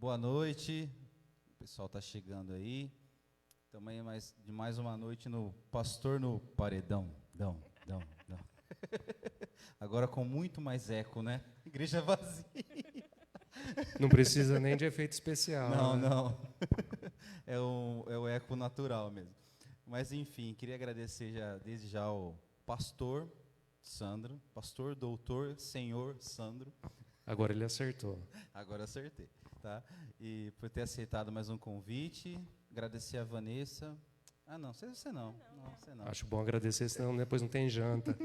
Boa noite, o pessoal está chegando aí. Também de mais uma noite no Pastor no Paredão. Dão. Agora com muito mais eco, né? Igreja vazia. Não precisa nem de efeito especial. Não, né? não. É o eco natural mesmo. Mas, enfim, queria agradecer desde já ao pastor Sandro, pastor, doutor, senhor Sandro. Agora ele acertou. Agora acertei, tá? E por ter aceitado mais um convite. Agradecer a Vanessa. Ah, não, você não. Não, você não. Acho bom agradecer, senão depois não tem janta.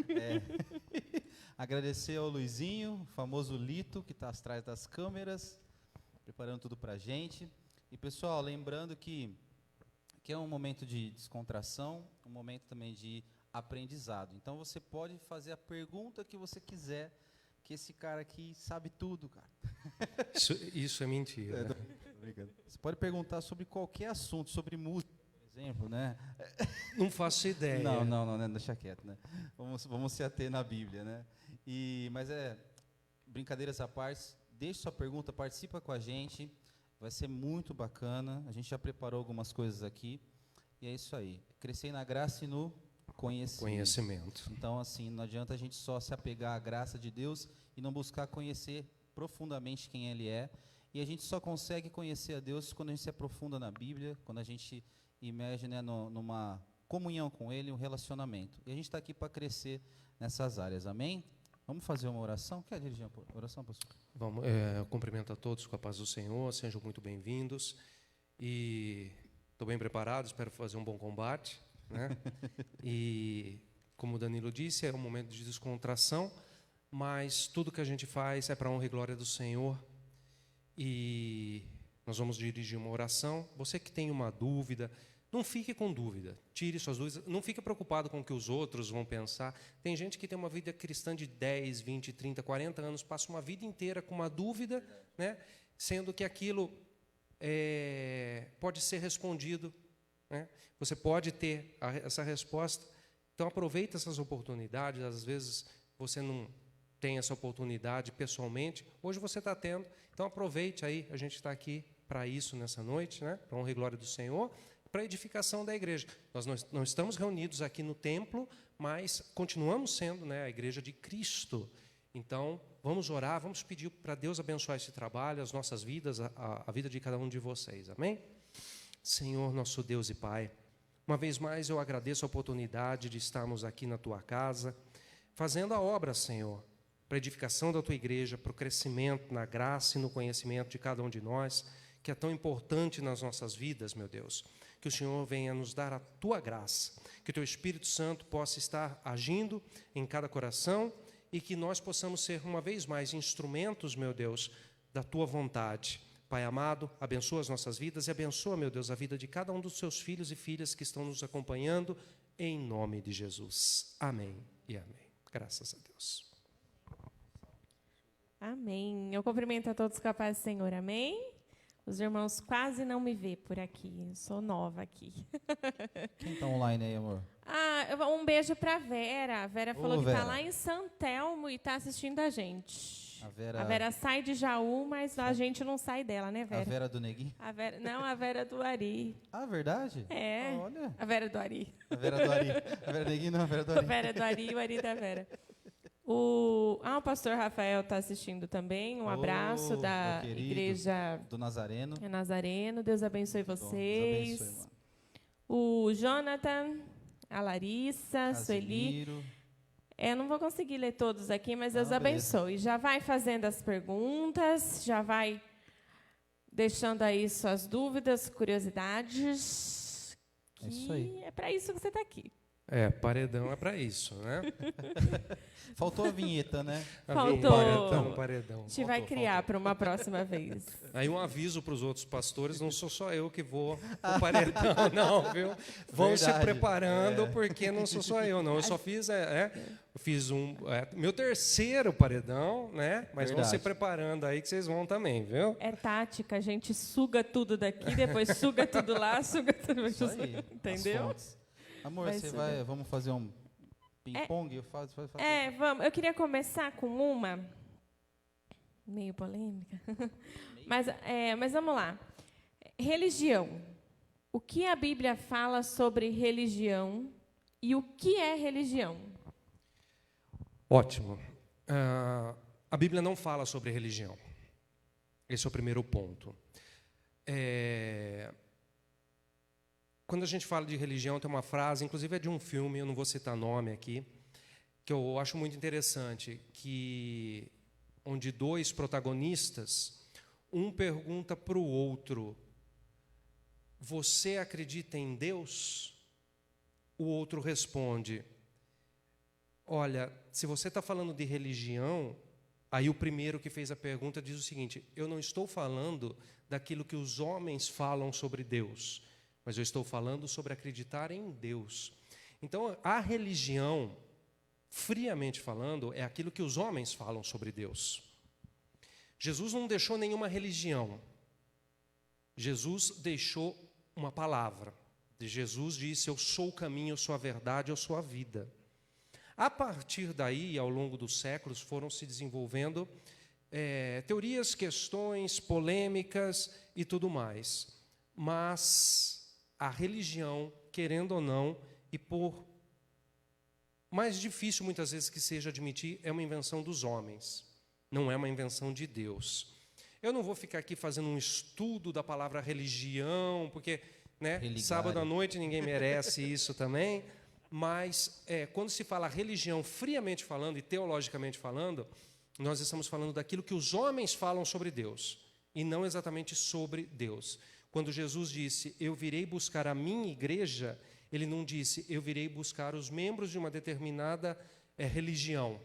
Agradecer ao Luizinho, o famoso Lito, que está atrás das câmeras, preparando tudo para a gente. E, pessoal, lembrando que é um momento de descontração, um momento também de aprendizado. Então, você pode fazer a pergunta que você quiser, que esse cara aqui sabe tudo, cara. Isso é mentira. Você pode perguntar sobre qualquer assunto, sobre música, por exemplo, né? Não faço ideia. Não, deixa quieto, né? Vamos se ater na Bíblia, né? Mas brincadeiras à parte, deixe sua pergunta, participa com a gente, vai ser muito bacana. A gente já preparou algumas coisas aqui, e é isso aí. Crescer na graça e no conhecimento. Então, assim, não adianta a gente só se apegar à graça de Deus e não buscar conhecer profundamente quem Ele é. E a gente só consegue conhecer a Deus quando a gente se aprofunda na Bíblia, quando a gente emerge, né, numa comunhão com Ele, um relacionamento. E a gente está aqui para crescer nessas áreas, amém? Vamos fazer uma oração? Quer dirigir uma oração, pastor? Vamos, eu cumprimento a todos com a paz do Senhor, sejam muito bem-vindos. E estou bem preparado, espero fazer um bom combate. Né? E, como o Danilo disse, é um momento de descontração, mas tudo que a gente faz é para a honra e glória do Senhor. E nós vamos dirigir uma oração. Você que tem uma dúvida, não fique com dúvida, tire suas dúvidas, não fique preocupado com o que os outros vão pensar. Tem gente que tem uma vida cristã de 10, 20, 30, 40 anos, passa uma vida inteira com uma dúvida, né? Sendo que aquilo pode ser respondido, né? Você pode ter essa resposta. Então, aproveite essas oportunidades. Às vezes, você não tem essa oportunidade pessoalmente. Hoje você está tendo. Então, aproveite aí. A gente está aqui para isso nessa noite, né? Para a honra e glória do Senhor, para a edificação da igreja. Nós não estamos reunidos aqui no templo, mas continuamos sendo, né, a igreja de Cristo. Então, vamos orar, vamos pedir para Deus abençoar esse trabalho, as nossas vidas, a vida de cada um de vocês. Amém? Senhor, nosso Deus e Pai, uma vez mais eu agradeço a oportunidade de estarmos aqui na Tua casa, fazendo a obra, Senhor, para a edificação da Tua igreja, para o crescimento na graça e no conhecimento de cada um de nós, que é tão importante nas nossas vidas, meu Deus. Que o Senhor venha nos dar a Tua graça, que o Teu Espírito Santo possa estar agindo em cada coração e que nós possamos ser, uma vez mais, instrumentos, meu Deus, da Tua vontade. Pai amado, abençoa as nossas vidas e abençoa, meu Deus, a vida de cada um dos seus filhos e filhas que estão nos acompanhando, em nome de Jesus. Amém e amém. Graças a Deus. Amém. Eu cumprimento a todos com a paz do Senhor. Amém? Os irmãos quase não me vê por aqui. Eu sou nova aqui. Quem está online aí, amor? Um beijo para a Vera. A Vera falou que está Vera. lá em São Telmo e está assistindo a gente. A A Vera sai de Jaú, mas a gente não sai dela, né, Vera? A Vera do Neguinho? Não, a Vera do Ari. Ah, verdade? É. Olha. A Vera do Ari. A Vera do Ari. A Vera do Neguinho não, a Vera do A Ari. Vera do Ari e o Ari da Vera. O pastor Rafael está assistindo também. Um abraço da meu querido, igreja do Nazareno. Nazareno. Deus abençoe vocês. Deus abençoe, mano. O Jonathan, a Larissa, a Sueli. Casimiro. Não vou conseguir ler todos aqui, mas Deus beleza. abençoe. Já vai fazendo as perguntas, já vai deixando aí suas dúvidas, curiosidades. É isso aí. É para isso que você está aqui. Paredão é para isso, né? Faltou a vinheta, né? Faltou. Paredão. A gente vai criar para uma próxima vez. Aí um aviso para os outros pastores, não sou só eu que vou o paredão, não, viu? Vão se preparando, porque não sou só eu, não. Eu só fiz, meu terceiro paredão, né? Mas vão se preparando aí que vocês vão também, viu? É tática, a gente suga tudo daqui, depois suga tudo lá, suga tudo. Isso aí. Entendeu? Amor, vamos fazer um ping-pong? Vamos. Eu queria começar com uma meio polêmica. Mas vamos lá. Religião. O que a Bíblia fala sobre religião e o que é religião? Ótimo. A Bíblia não fala sobre religião. Esse é o primeiro ponto. Quando a gente fala de religião, tem uma frase, inclusive é de um filme, eu não vou citar nome aqui, que eu acho muito interessante, onde dois protagonistas, um pergunta para o outro: você acredita em Deus? O outro responde: olha, se você está falando de religião, aí o primeiro que fez a pergunta diz o seguinte: eu não estou falando daquilo que os homens falam sobre Deus, mas eu estou falando sobre acreditar em Deus. Então, a religião, friamente falando, é aquilo que os homens falam sobre Deus. Jesus não deixou nenhuma religião. Jesus deixou uma palavra. Jesus disse: eu sou o caminho, eu sou a verdade, eu sou a vida. A partir daí, ao longo dos séculos, foram se desenvolvendo teorias, questões, polêmicas e tudo mais. Mas a religião, querendo ou não, e por mais difícil muitas vezes que seja admitir, é uma invenção dos homens, não é uma invenção de Deus. Eu não vou ficar aqui fazendo um estudo da palavra religião, porque sábado à noite ninguém merece isso também, mas quando se fala religião, friamente falando e teologicamente falando, nós estamos falando daquilo que os homens falam sobre Deus, e não exatamente sobre Deus. Quando Jesus disse: eu virei buscar a minha igreja, ele não disse: eu virei buscar os membros de uma determinada religião.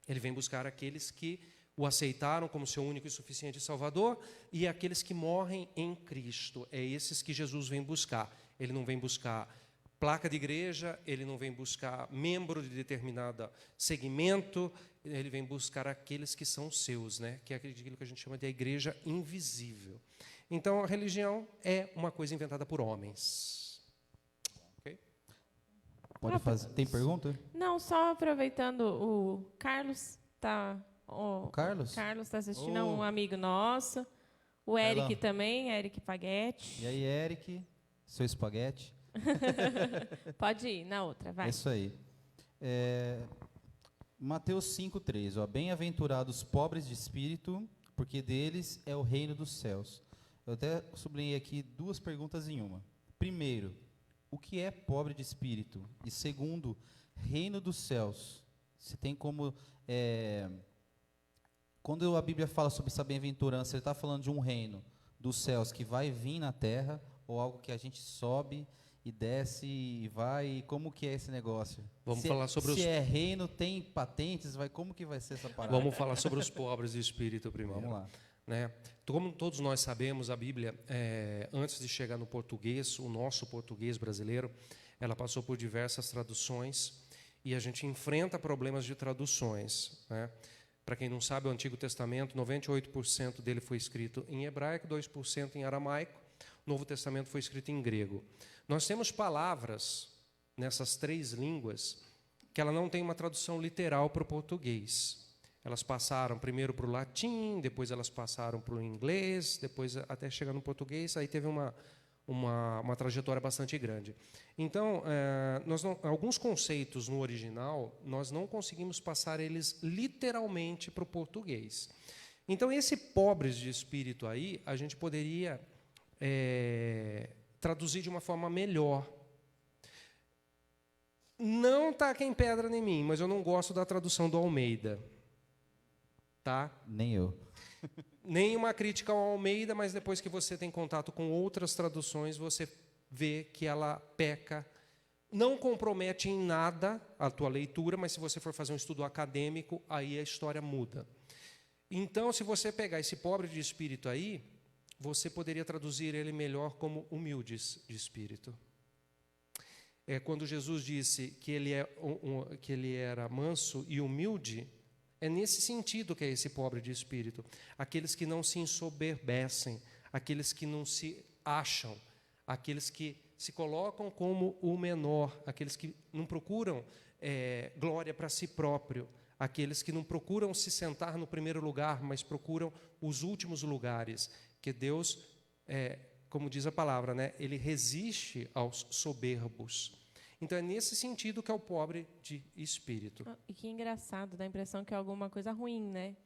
Ele vem buscar aqueles que o aceitaram como seu único e suficiente Salvador e aqueles que morrem em Cristo. É esses que Jesus vem buscar. Ele não vem buscar placa de igreja, ele não vem buscar membro de determinado segmento, ele vem buscar aqueles que são seus, que é aquilo que a gente chama de a igreja invisível. Então, a religião é uma coisa inventada por homens. Okay? Pode fazer. Tem pergunta? Não, só aproveitando, o Carlos está... O Carlos? Carlos está assistindo, é um amigo nosso. O Eric também, Eric Paguete. E aí, Eric, seu espaguete? Pode ir, na outra, vai. É isso aí. Mateus 5,3. Bem-aventurados os pobres de espírito, porque deles é o reino dos céus. Eu até sublinhei aqui duas perguntas em uma. Primeiro, o que é pobre de espírito? E segundo, reino dos céus. Se tem como... Quando a Bíblia fala sobre essa bem-aventurança, ele está falando de um reino dos céus que vai vir na terra, ou algo que a gente sobe e desce e vai, como que é esse negócio? Vamos falar sobre se é reino, tem patentes, como que vai ser essa parada? Vamos falar sobre os pobres de espírito primeiro. Vamos lá. Como todos nós sabemos, a Bíblia, antes de chegar no português, o nosso português brasileiro, ela passou por diversas traduções e a gente enfrenta problemas de traduções. Para quem não sabe, o Antigo Testamento, 98% dele foi escrito em hebraico, 2% em aramaico. O Novo Testamento foi escrito em grego. Nós temos palavras nessas três línguas que ela não tem uma tradução literal para o português. Elas passaram primeiro para o latim, depois elas passaram para o inglês, depois até chegar no português, aí teve uma trajetória bastante grande. Então, alguns conceitos no original, nós não conseguimos passar eles literalmente para o português. Então, esse pobres de espírito aí, a gente poderia traduzir de uma forma melhor. Não taquem pedra em mim, mas eu não gosto da tradução do Almeida. Tá? Nem eu. Nenhuma crítica ao Almeida, mas depois que você tem contato com outras traduções, você vê que ela peca. Não compromete em nada a tua leitura, mas se você for fazer um estudo acadêmico, aí a história muda. Então, se você pegar esse pobre de espírito aí, você poderia traduzir ele melhor como humildes de espírito. Quando Jesus disse que ele era manso e humilde, é nesse sentido que é esse pobre de espírito. Aqueles que não se ensoberbecem, aqueles que não se acham, aqueles que se colocam como o menor, aqueles que não procuram glória para si próprio, aqueles que não procuram se sentar no primeiro lugar, mas procuram os últimos lugares, que Deus, como diz a palavra, né, ele resiste aos soberbos. Então, é nesse sentido que é o pobre de espírito. E que engraçado, dá a impressão que é alguma coisa ruim, né?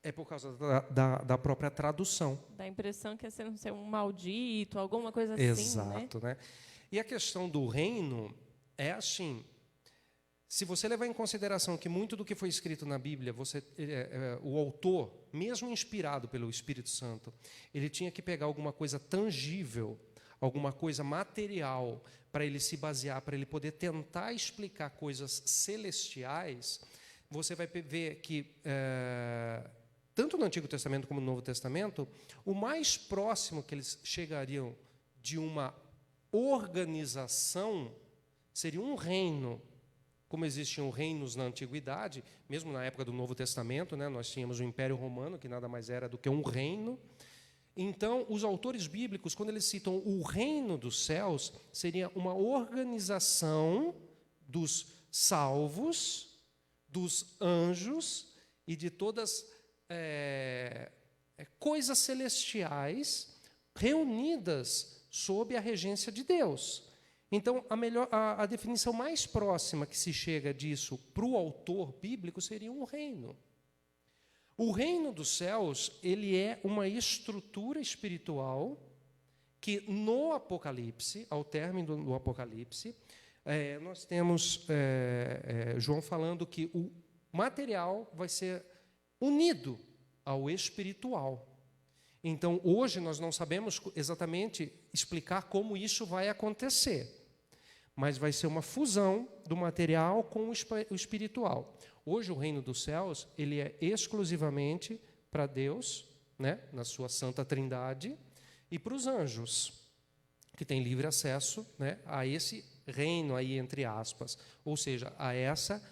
É por causa da própria tradução. Dá a impressão que é ser um maldito, alguma coisa assim, Exato, né? E a questão do reino é assim, se você levar em consideração que muito do que foi escrito na Bíblia, o autor, mesmo inspirado pelo Espírito Santo, ele tinha que pegar alguma coisa tangível, alguma coisa material, para ele se basear, para ele poder tentar explicar coisas celestiais. Você vai ver que, tanto no Antigo Testamento como no Novo Testamento, o mais próximo que eles chegariam de uma organização seria um reino. Como existiam reinos na Antiguidade, mesmo na época do Novo Testamento, né, nós tínhamos o Império Romano, que nada mais era do que um reino. Então, os autores bíblicos, quando eles citam o reino dos céus, seria uma organização dos salvos, dos anjos e de todas coisas celestiais reunidas sob a regência de Deus. Então, a definição mais próxima que se chega disso para o autor bíblico seria um reino. O reino dos céus, ele é uma estrutura espiritual que no Apocalipse, ao término do Apocalipse, nós temos João falando que o material vai ser unido ao espiritual. Então, hoje, nós não sabemos exatamente explicar como isso vai acontecer, mas vai ser uma fusão do material com o espiritual. Hoje, o reino dos céus, ele é exclusivamente para Deus, né, na sua santa trindade, e para os anjos, que têm livre acesso, né, a esse reino aí, entre aspas, ou seja, a essa...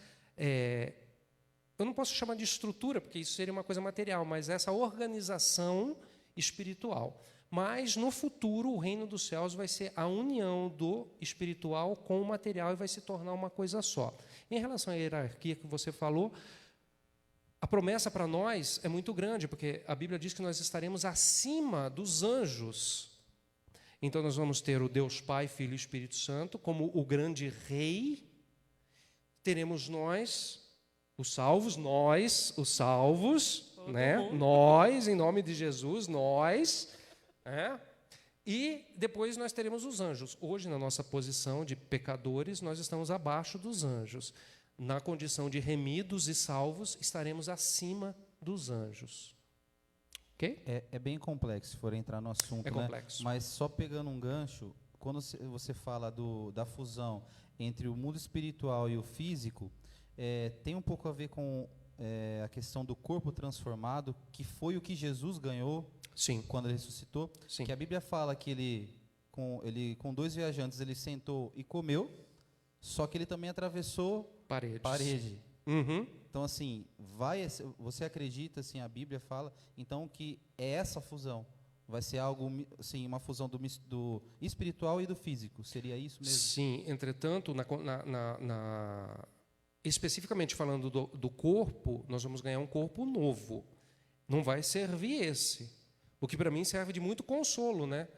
eu não posso chamar de estrutura, porque isso seria uma coisa material, mas essa organização espiritual. Mas, no futuro, o reino dos céus vai ser a união do espiritual com o material e vai se tornar uma coisa só. Em relação à hierarquia que você falou, a promessa para nós é muito grande, porque a Bíblia diz que nós estaremos acima dos anjos. Então, nós vamos ter o Deus Pai, Filho e Espírito Santo como o grande rei. Teremos nós, os salvos, né? Nós, em nome de Jesus, nós. E depois nós teremos os anjos. Hoje, na nossa posição de pecadores, nós estamos abaixo dos anjos. Na condição de remidos e salvos, estaremos acima dos anjos. Ok? É bem complexo, se for entrar no assunto, É né? complexo. Mas só pegando um gancho, quando você fala da fusão entre o mundo espiritual e o físico, tem um pouco a ver com a questão do corpo transformado, que foi o que Jesus ganhou. Sim. Quando ele ressuscitou. Sim. Que a Bíblia fala que ele com 2 viajantes, ele sentou e comeu, só que ele também atravessou parede. Uhum. Então, assim, você acredita, assim, a Bíblia fala, então, que essa fusão vai ser algo, assim, uma fusão do espiritual e do físico, seria isso mesmo? Sim, entretanto, especificamente falando do corpo, nós vamos ganhar um corpo novo. Não vai servir esse. O que para mim serve de muito consolo, né?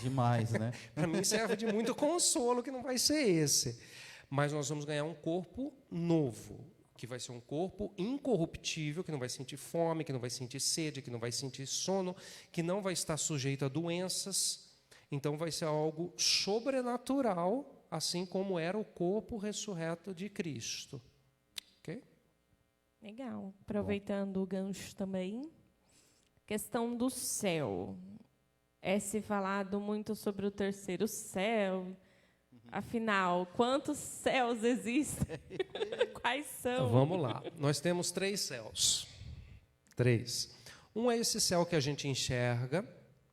Demais, né? Para mim serve de muito consolo que não vai ser esse. Mas nós vamos ganhar um corpo novo, que vai ser um corpo incorruptível, que não vai sentir fome, que não vai sentir sede, que não vai sentir sono, que não vai estar sujeito a doenças. Então vai ser algo sobrenatural, assim como era o corpo ressurreto de Cristo. Ok? Legal. Aproveitando o gancho também, questão do céu. É se falado muito sobre o terceiro céu. Afinal, quantos céus existem? Quais são? Vamos lá. Nós temos 3 céus. 3. Um é esse céu que a gente enxerga,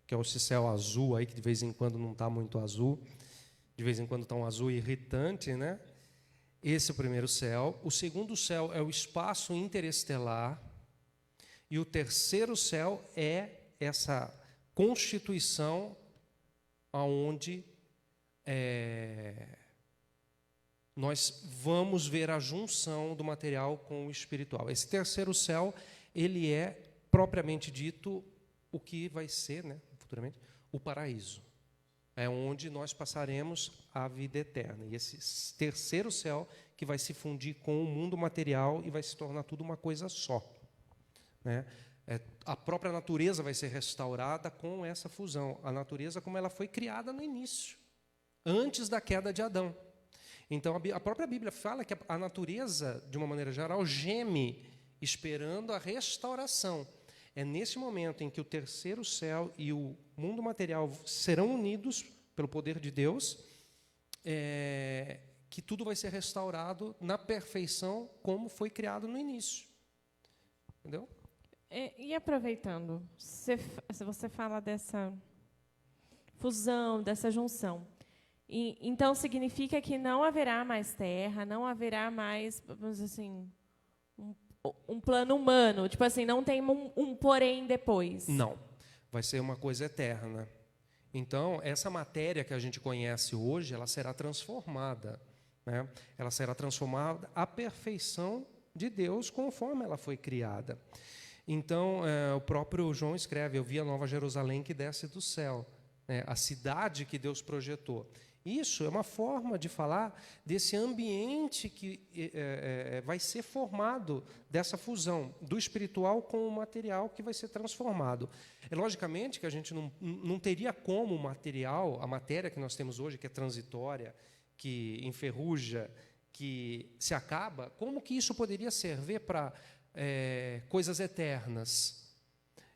que é esse céu azul aí, que de vez em quando não está muito azul, de vez em quando está um azul irritante, né? Esse é o primeiro céu. O segundo céu é o espaço interestelar. E o terceiro céu é essa constituição aonde nós vamos ver a junção do material com o espiritual. Esse terceiro céu, ele é, propriamente dito, o que vai ser, né, futuramente, o paraíso. É onde nós passaremos a vida eterna. E esse terceiro céu que vai se fundir com o mundo material e vai se tornar tudo uma coisa só, né? A própria natureza vai ser restaurada com essa fusão. A natureza como ela foi criada no início, antes da queda de Adão. Então, a própria Bíblia fala que a natureza, de uma maneira geral, geme, esperando a restauração. É nesse momento em que o terceiro céu e o mundo material serão unidos pelo poder de Deus, que tudo vai ser restaurado na perfeição como foi criado no início. Entendeu? E aproveitando, você fala dessa fusão, dessa junção. Então, significa que não haverá mais terra, não haverá mais, vamos dizer assim, um plano humano. Tipo assim, não tem um porém depois. Não. Vai ser uma coisa eterna. Então, essa matéria que a gente conhece hoje, ela será transformada, né? Ela será transformada à perfeição de Deus conforme ela foi criada. Então, o próprio João escreve, eu vi a Nova Jerusalém que desce do céu, né? A cidade que Deus projetou. Isso é uma forma de falar desse ambiente que vai ser formado dessa fusão do espiritual com o material que vai ser transformado. Logicamente que a gente não teria como o material, a matéria que nós temos hoje, que é transitória, que enferruja, que se acaba, como que isso poderia servir para coisas eternas?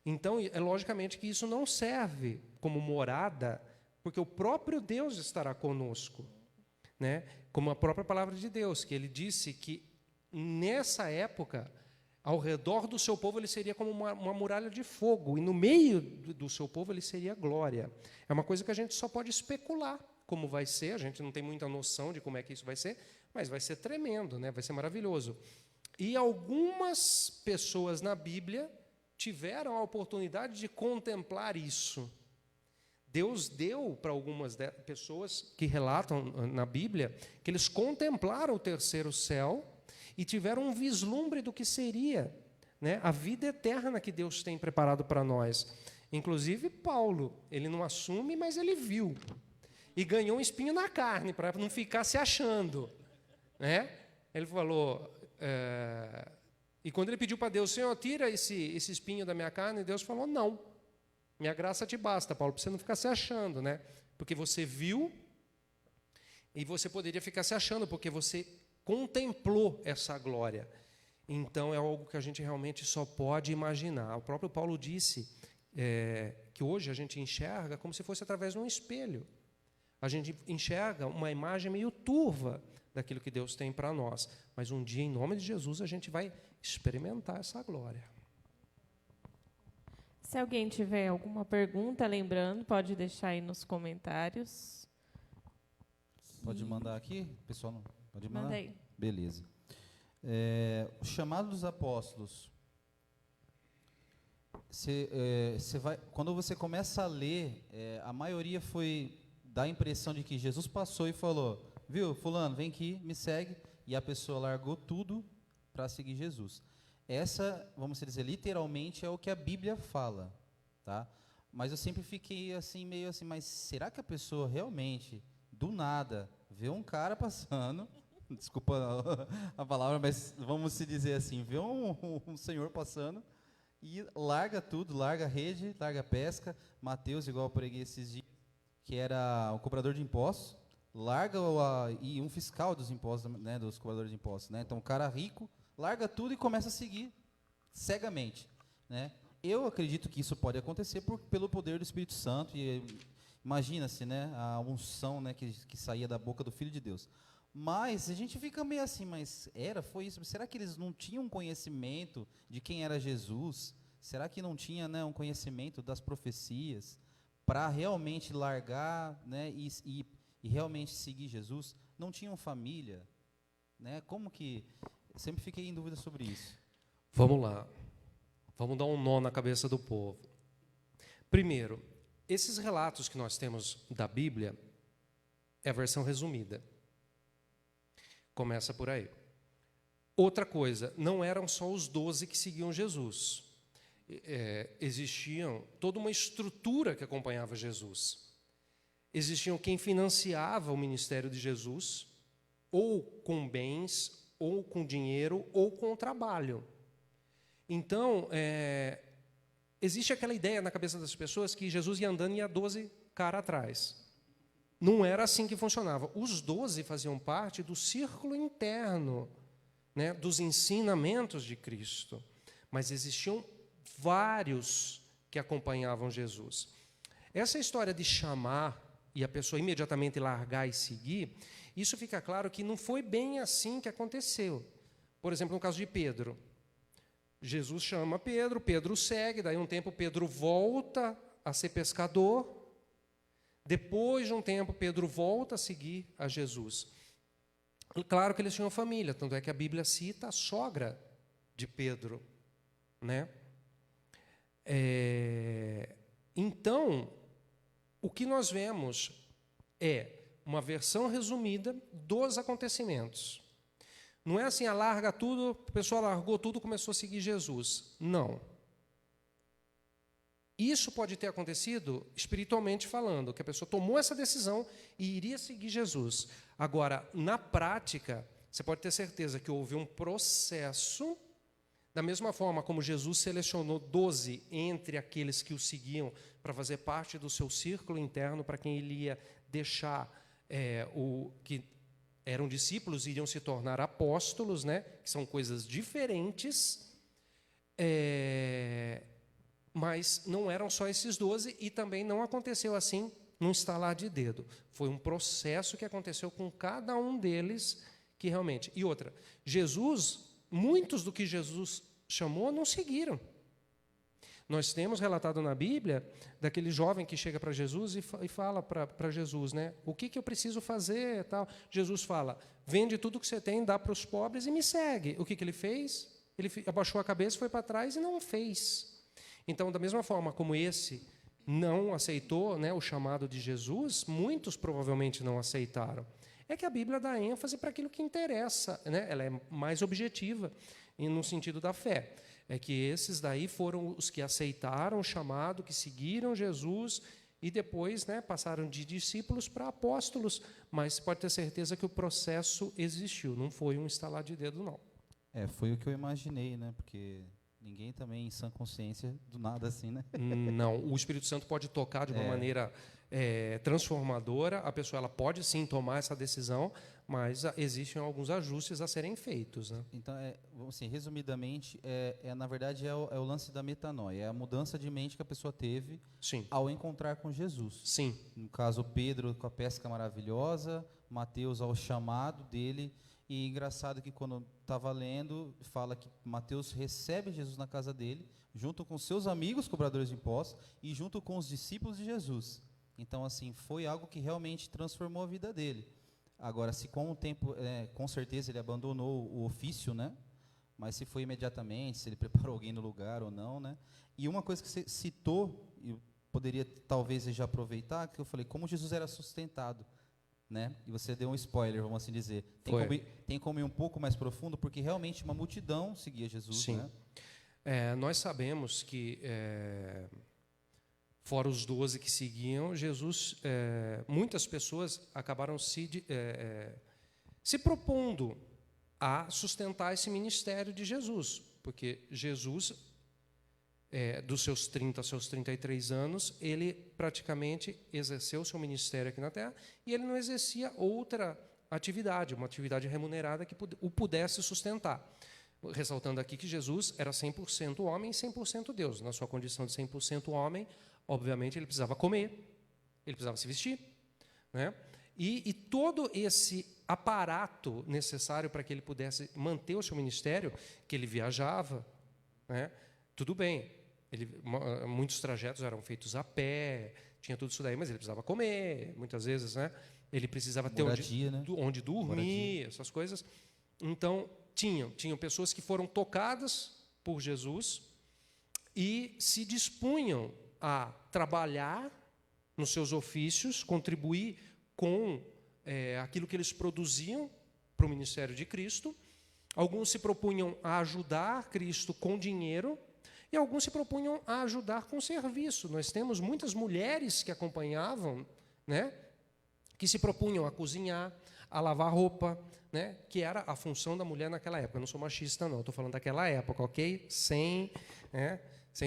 Então, logicamente que isso não serve como morada, porque o próprio Deus estará conosco, né? Como a própria palavra de Deus, que ele disse que nessa época, ao redor do seu povo, ele seria como uma muralha de fogo, e no meio do seu povo ele seria glória. É uma coisa que a gente só pode especular como vai ser, a gente não tem muita noção de como é que isso vai ser, mas vai ser tremendo, né? Vai ser maravilhoso. E algumas pessoas na Bíblia tiveram a oportunidade de contemplar isso. Deus deu para algumas pessoas que relatam na Bíblia que eles contemplaram o terceiro céu e tiveram um vislumbre do que seria, né, a vida eterna que Deus tem preparado para nós. Inclusive, Paulo, ele não assume, mas ele viu. E ganhou um espinho na carne, para não ficar se achando, né? Ele falou... E quando ele pediu para Deus, Senhor, tira esse espinho da minha carne, Deus falou, não. Minha graça te basta, Paulo, para você não ficar se achando, né? Porque você viu e você poderia ficar se achando, porque você contemplou essa glória. Então, é algo que a gente realmente só pode imaginar. O próprio Paulo disse que hoje a gente enxerga como se fosse através de um espelho. A gente enxerga uma imagem meio turva daquilo que Deus tem para nós. Mas um dia, em nome de Jesus, a gente vai experimentar essa glória. Se alguém tiver alguma pergunta, lembrando, pode deixar aí nos comentários. Pode mandar aqui, pessoal? Não pode mandar? Manda aí. Beleza. O chamado dos apóstolos. Quando você começa a ler, a maioria dá a impressão de que Jesus passou e falou, viu, fulano, vem aqui, me segue, e a pessoa largou tudo para seguir Jesus. Essa, vamos dizer, literalmente é o que a Bíblia fala, tá? Mas eu sempre fiquei assim, meio assim, mas será que a pessoa realmente, do nada, vê um cara passando, desculpa a palavra, mas vamos se dizer assim, vê um senhor passando e larga tudo, larga a rede, larga a pesca, Mateus, igual eu preguei esses dias, que era o cobrador de impostos, larga e um fiscal dos impostos, né, dos cobradores de impostos, né? Então, o cara rico larga tudo e começa a seguir cegamente, né? Eu acredito que isso pode acontecer pelo poder do Espírito Santo, e imagina-se, né, a unção, né, que saía da boca do Filho de Deus. Mas a gente fica meio assim, mas foi isso? Será que eles não tinham conhecimento de quem era Jesus? Será que não tinha, né, um conhecimento das profecias para realmente largar, né, e realmente seguir Jesus? Não tinham família, né? Como que... Sempre fiquei em dúvida sobre isso. Vamos lá. Vamos dar um nó na cabeça do povo. Primeiro, esses relatos que nós temos da Bíblia é a versão resumida. Começa por aí. Outra coisa, não eram só os 12 que seguiam Jesus. Existiam toda uma estrutura que acompanhava Jesus. Existiam quem financiava o ministério de Jesus, ou com bens, ou com dinheiro, ou com trabalho. Então, existe aquela ideia na cabeça das pessoas que Jesus ia andando e ia 12 caras atrás. Não era assim que funcionava. Os 12 faziam parte do círculo interno, né, dos ensinamentos de Cristo. Mas existiam vários que acompanhavam Jesus. Essa história de chamar e a pessoa imediatamente largar e seguir, isso fica claro que não foi bem assim que aconteceu. Por exemplo, no caso de Pedro. Jesus chama Pedro, Pedro segue, daí um tempo Pedro volta a ser pescador. Depois de um tempo, Pedro volta a seguir a Jesus. Claro que eles tinham família, tanto é que a Bíblia cita a sogra de Pedro, né? Então, o que nós vemos é uma versão resumida dos acontecimentos. Não é assim, larga tudo, a pessoa largou tudo e começou a seguir Jesus. Não. Isso pode ter acontecido espiritualmente falando, que a pessoa tomou essa decisão e iria seguir Jesus. Agora, na prática, você pode ter certeza que houve um processo, da mesma forma como Jesus selecionou 12 entre aqueles que o seguiam para fazer parte do seu círculo interno, para quem ele ia deixar, que eram discípulos, iriam se tornar apóstolos, né? Que são coisas diferentes, mas não eram só esses 12, e também não aconteceu assim num estalar de dedo. Foi um processo que aconteceu com cada um deles, que realmente... E outra, muitos do que Jesus chamou não seguiram. Nós temos relatado na Bíblia daquele jovem que chega para Jesus e fala para Jesus, né? O que eu preciso fazer? Tal. Jesus fala, vende tudo que você tem, dá para os pobres e me segue. O que ele fez? Ele abaixou a cabeça, foi para trás e não fez. Então, da mesma forma como esse não aceitou, né, o chamado de Jesus, muitos provavelmente não aceitaram. É que a Bíblia dá ênfase para aquilo que interessa, né? Ela é mais objetiva no sentido da fé. É que esses daí foram os que aceitaram o chamado, que seguiram Jesus e depois, né, passaram de discípulos para apóstolos. Mas pode ter certeza que o processo existiu, não foi um estalar de dedo, não. Foi o que eu imaginei, né? Porque ninguém também em sã consciência do nada assim, né? Não, o Espírito Santo pode tocar de uma maneira transformadora, a pessoa ela pode sim tomar essa decisão, mas existem alguns ajustes a serem feitos, né? Então, assim, resumidamente, na verdade, é o lance da metanoia, é a mudança de mente que a pessoa teve Sim. ao encontrar com Jesus. Sim. No caso, Pedro com a pesca maravilhosa, Mateus ao chamado dele, e engraçado que quando estava lendo, fala que Mateus recebe Jesus na casa dele, junto com seus amigos cobradores de impostos e junto com os discípulos de Jesus. Então, assim, foi algo que realmente transformou a vida dele. Agora, se com o tempo, com certeza ele abandonou o ofício, né? Mas se foi imediatamente, se ele preparou alguém no lugar ou não, né? E uma coisa que você citou, eu poderia talvez já aproveitar, que eu falei, como Jesus era sustentado, né? E você deu um spoiler, vamos assim dizer. Tem como ir um pouco mais profundo, porque realmente uma multidão seguia Jesus, Sim. né? Nós sabemos que, fora os 12 que seguiam, Jesus, muitas pessoas acabaram se propondo a sustentar esse ministério de Jesus, porque Jesus, dos seus 30 aos seus 33 anos, ele praticamente exerceu o seu ministério aqui na Terra e ele não exercia outra atividade, uma atividade remunerada que o pudesse sustentar. Ressaltando aqui que Jesus era 100% homem e 100% Deus. Na sua condição de 100% homem, obviamente, ele precisava comer, ele precisava se vestir, né? E todo esse aparato necessário para que ele pudesse manter o seu ministério, que ele viajava, né? Tudo bem, muitos trajetos eram feitos a pé, tinha tudo isso daí, mas ele precisava comer, muitas vezes, né? Ele precisava ter onde dormir, essas coisas. Então, tinham pessoas que foram tocadas por Jesus e se dispunham a trabalhar nos seus ofícios, contribuir com aquilo que eles produziam para o ministério de Cristo, alguns se propunham a ajudar Cristo com dinheiro, e alguns se propunham a ajudar com serviço. Nós temos muitas mulheres que acompanhavam, né, que se propunham a cozinhar, a lavar roupa, né, que era a função da mulher naquela época. Eu não sou machista, não, estou falando daquela época, ok? Sem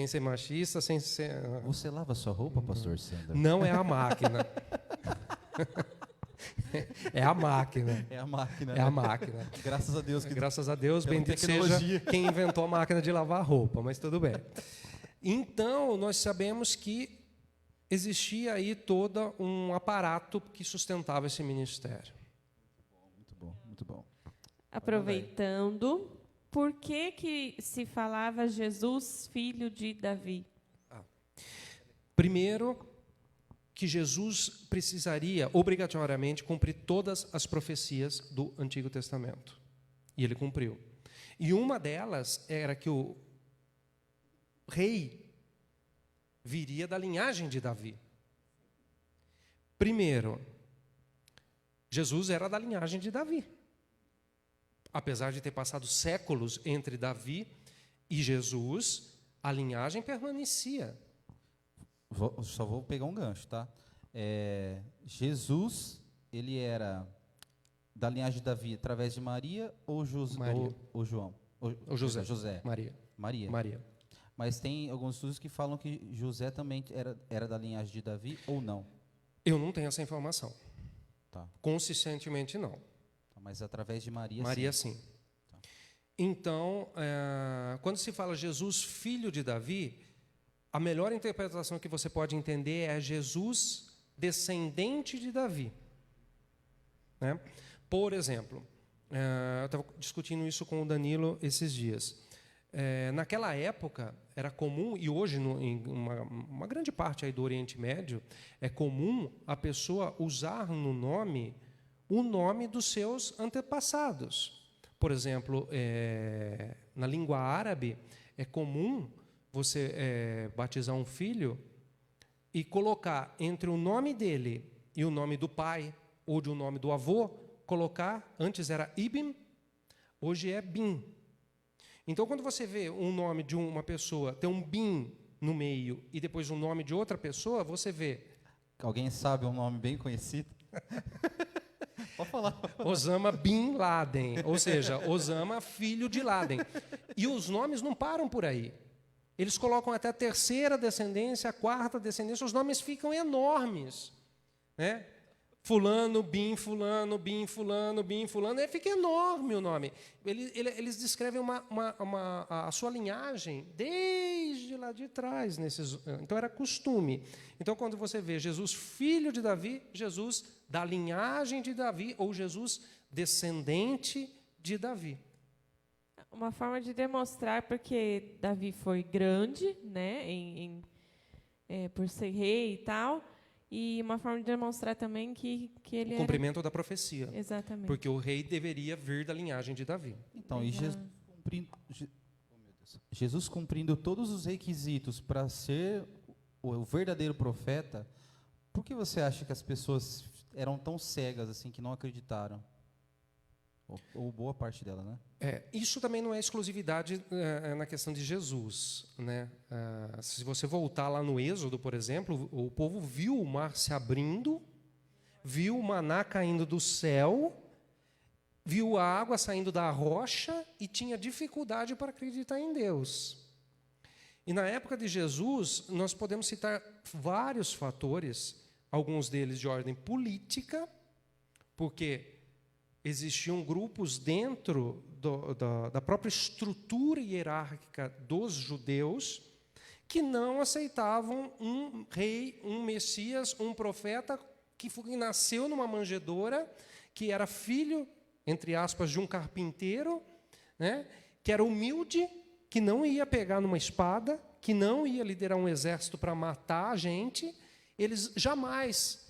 ser machista, sem ser... Você lava sua roupa, pastor Sandro? Não é a máquina. É a máquina. É a máquina. É a máquina. Graças a Deus. Graças a Deus, pela bendito tecnologia. seja quem inventou a máquina de lavar roupa, mas tudo bem. Então, nós sabemos que existia aí todo um aparato que sustentava esse ministério. Muito bom, muito bom. Aproveitando, por que se falava Jesus, filho de Davi? Primeiro, que Jesus precisaria, obrigatoriamente, cumprir todas as profecias do Antigo Testamento. E ele cumpriu. E uma delas era que o rei viria da linhagem de Davi. Primeiro, Jesus era da linhagem de Davi. Apesar de ter passado séculos entre Davi e Jesus, a linhagem permanecia. Só vou pegar um gancho, tá? Jesus, ele era da linhagem de Davi através de Maria ou Maria. ou João? O José. José. Maria. Mas tem alguns estudos que falam que José também era da linhagem de Davi ou não? Eu não tenho essa informação. Tá. Consistentemente, não. Mas através de Maria, Maria, sim. Tá. Então, quando se fala Jesus, filho de Davi, a melhor interpretação que você pode entender é Jesus, descendente de Davi. Né? Por exemplo, eu estava discutindo isso com o Danilo esses dias. Naquela época, era comum, e hoje, em uma grande parte aí do Oriente Médio, é comum a pessoa usar no nome o nome dos seus antepassados. Por exemplo, na língua árabe, é comum você batizar um filho e colocar entre o nome dele e o nome do pai, ou de um nome do avô, colocar, antes era Ibn, hoje é Bin. Então, quando você vê um nome de uma pessoa, tem um Bin no meio, e depois um nome de outra pessoa, você vê... Alguém sabe um nome bem conhecido? Pode falar. Osama Bin Laden, ou seja, Osama, filho de Laden. E os nomes não param por aí. Eles colocam até a terceira descendência, a quarta descendência, os nomes ficam enormes. Né? Fulano, Bin, Fulano, Bin, Fulano, Bin, Fulano, fica enorme o nome. Eles descrevem a sua linhagem desde lá de trás. Então, era costume. Então, quando você vê Jesus, filho de Davi, Jesus da linhagem de Davi, ou Jesus, descendente de Davi. Uma forma de demonstrar, porque Davi foi grande, né, por ser rei e tal, e uma forma de demonstrar também que ele era... Cumprimento da profecia. Exatamente. Porque o rei deveria vir da linhagem de Davi. Então, e Jesus cumprindo todos os requisitos para ser o verdadeiro profeta, por que você acha que as pessoas eram tão cegas assim que não acreditaram? Ou boa parte dela, né? Isso também não é exclusividade na questão de Jesus. Né? Se você voltar lá no Êxodo, por exemplo, o povo viu o mar se abrindo, viu o maná caindo do céu, viu a água saindo da rocha e tinha dificuldade para acreditar em Deus. E na época de Jesus, nós podemos citar vários fatores, alguns deles de ordem política, porque existiam grupos dentro da própria estrutura hierárquica dos judeus que não aceitavam um rei, um Messias, um profeta que nasceu numa manjedoura, que era filho, entre aspas, de um carpinteiro, né, que era humilde, que não ia pegar numa espada, que não ia liderar um exército para matar a gente. Eles jamais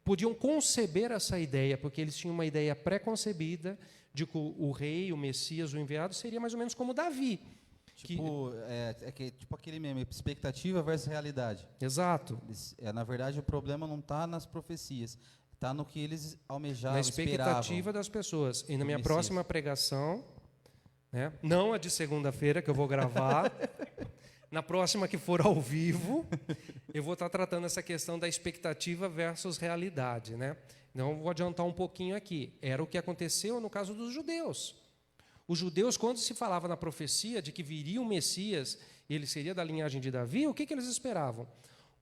podiam conceber essa ideia, porque eles tinham uma ideia pré-concebida de que o rei, o Messias, o enviado, seria mais ou menos como Davi. Tipo aquele meme, expectativa versus realidade. Exato. Na verdade, o problema não está nas profecias, está no que eles Na almejavam, expectativa esperavam. das pessoas. E na minha Messias. próxima pregação, né, não a de segunda-feira que eu vou gravar, na próxima que for ao vivo, eu vou estar tratando essa questão da expectativa versus realidade, né? Então, eu vou adiantar um pouquinho aqui. Era o que aconteceu no caso dos judeus. Os judeus, quando se falava na profecia de que viria o Messias, e ele seria da linhagem de Davi, o que eles esperavam?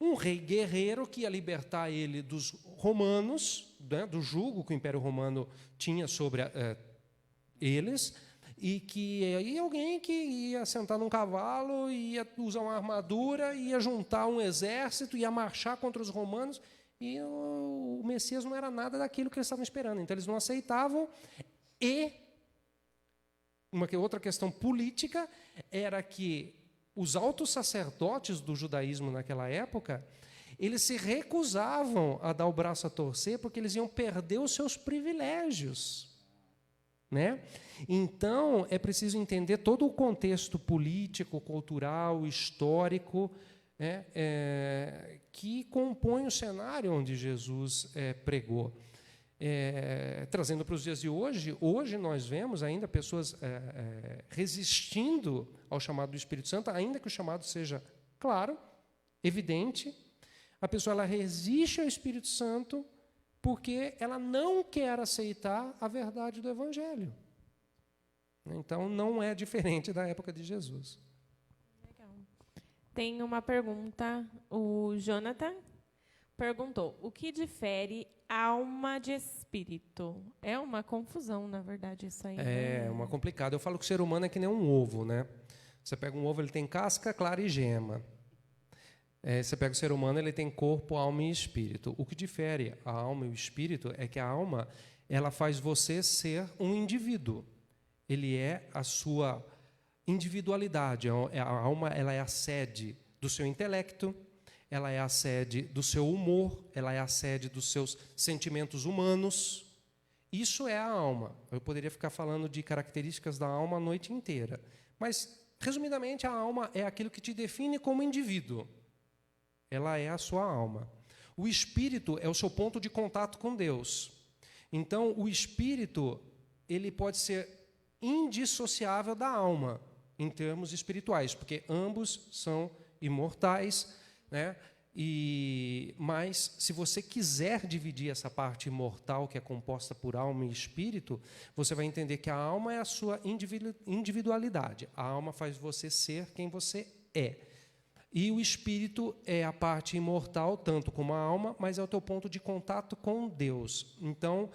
Um rei guerreiro que ia libertar ele dos romanos, né, do jugo que o Império Romano tinha sobre eles, e alguém que ia sentar num cavalo, ia usar uma armadura, ia juntar um exército, ia marchar contra os romanos, e o Messias não era nada daquilo que eles estavam esperando. Então, eles não aceitavam. E uma outra questão política era que os altos sacerdotes do judaísmo naquela época, eles se recusavam a dar o braço a torcer porque eles iam perder os seus privilégios, né? Então, é preciso entender todo o contexto político, cultural, histórico, né, que compõe o cenário onde Jesus pregou. Trazendo para os dias de hoje, hoje nós vemos ainda pessoas resistindo ao chamado do Espírito Santo, ainda que o chamado seja claro, evidente. A pessoa ela resiste ao Espírito Santo porque ela não quer aceitar a verdade do Evangelho. Então, não é diferente da época de Jesus. Legal. Tem uma pergunta, o Jonathan perguntou, o que difere alma de espírito? É uma confusão, na verdade, isso aí. É uma complicada. Eu falo que o ser humano é que nem um ovo, né? Você pega um ovo, ele tem casca, clara e gema. Você pega o ser humano, ele tem corpo, alma e espírito. O que difere a alma e o espírito é que a alma, ela faz você ser um indivíduo. Ele é a sua individualidade. A alma, ela é a sede do seu intelecto, ela é a sede do seu humor, ela é a sede dos seus sentimentos humanos. Isso é a alma. Eu poderia ficar falando de características da alma a noite inteira. Mas, resumidamente, a alma é aquilo que te define como indivíduo. Ela é a sua alma. O espírito é o seu ponto de contato com Deus. Então, o espírito, ele pode ser indissociável da alma, em termos espirituais, porque ambos são imortais, né? Mas, se você quiser dividir essa parte imortal, que é composta por alma e espírito, você vai entender que a alma é a sua individualidade. A alma faz você ser quem você é. E o espírito é a parte imortal, tanto como a alma, mas é o teu ponto de contato com Deus. Então,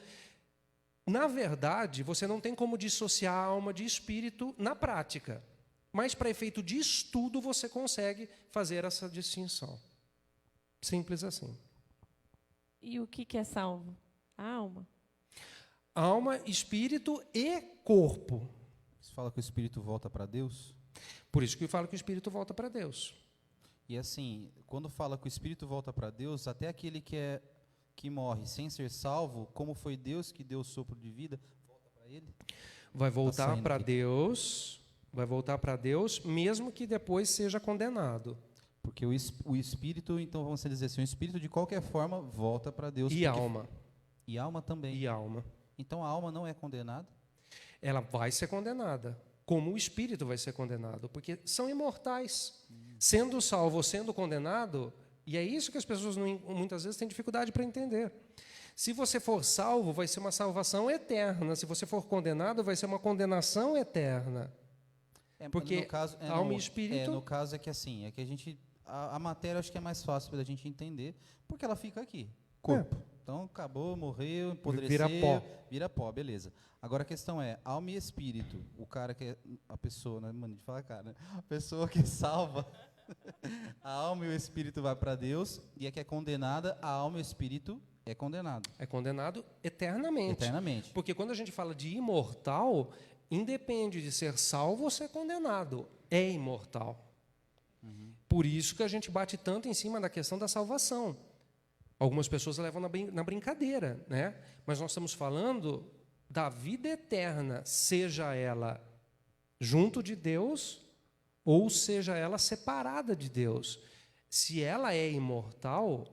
na verdade, você não tem como dissociar a alma de espírito na prática. Mas, para efeito de estudo, você consegue fazer essa distinção. Simples assim. E o que é salvo? A alma. Alma, espírito e corpo. Você fala que o espírito volta para Deus? Por isso que eu falo que o espírito volta para Deus. E assim, quando fala que o espírito volta para Deus, até aquele que morre sem ser salvo, como foi Deus que deu o sopro de vida, volta para ele? Vai voltar para aqui. Deus, vai voltar para Deus, mesmo que depois seja condenado. Porque o espírito, então vamos dizer assim, o espírito de qualquer forma volta para Deus. E alma. E alma também. E alma. Então a alma não é condenada? Ela vai ser condenada, como o espírito vai ser condenado, porque são imortais. Sendo salvo ou sendo condenado, e é isso que as pessoas muitas vezes têm dificuldade para entender. Se você for salvo, vai ser uma salvação eterna. Se você for condenado, vai ser uma condenação eterna. Porque no caso, alma e espírito... no caso é que assim, é que a gente... A matéria acho que é mais fácil da gente entender, porque ela fica aqui, corpo. Então, acabou, morreu, apodreceu, vira pó, beleza. Agora a questão é, alma e espírito, o cara que é a pessoa, né, mano, de falar cara, né? A pessoa que salva, a alma e o espírito vai para Deus, e a que é condenada, a alma e o espírito é condenado. É condenado eternamente. Eternamente. Porque quando a gente fala de imortal, independe de ser salvo ou ser condenado, é imortal. Por isso que a gente bate tanto em cima da questão da salvação. Algumas pessoas levam na brincadeira, né? Mas nós estamos falando da vida eterna, seja ela junto de Deus ou seja ela separada de Deus. Se ela é imortal,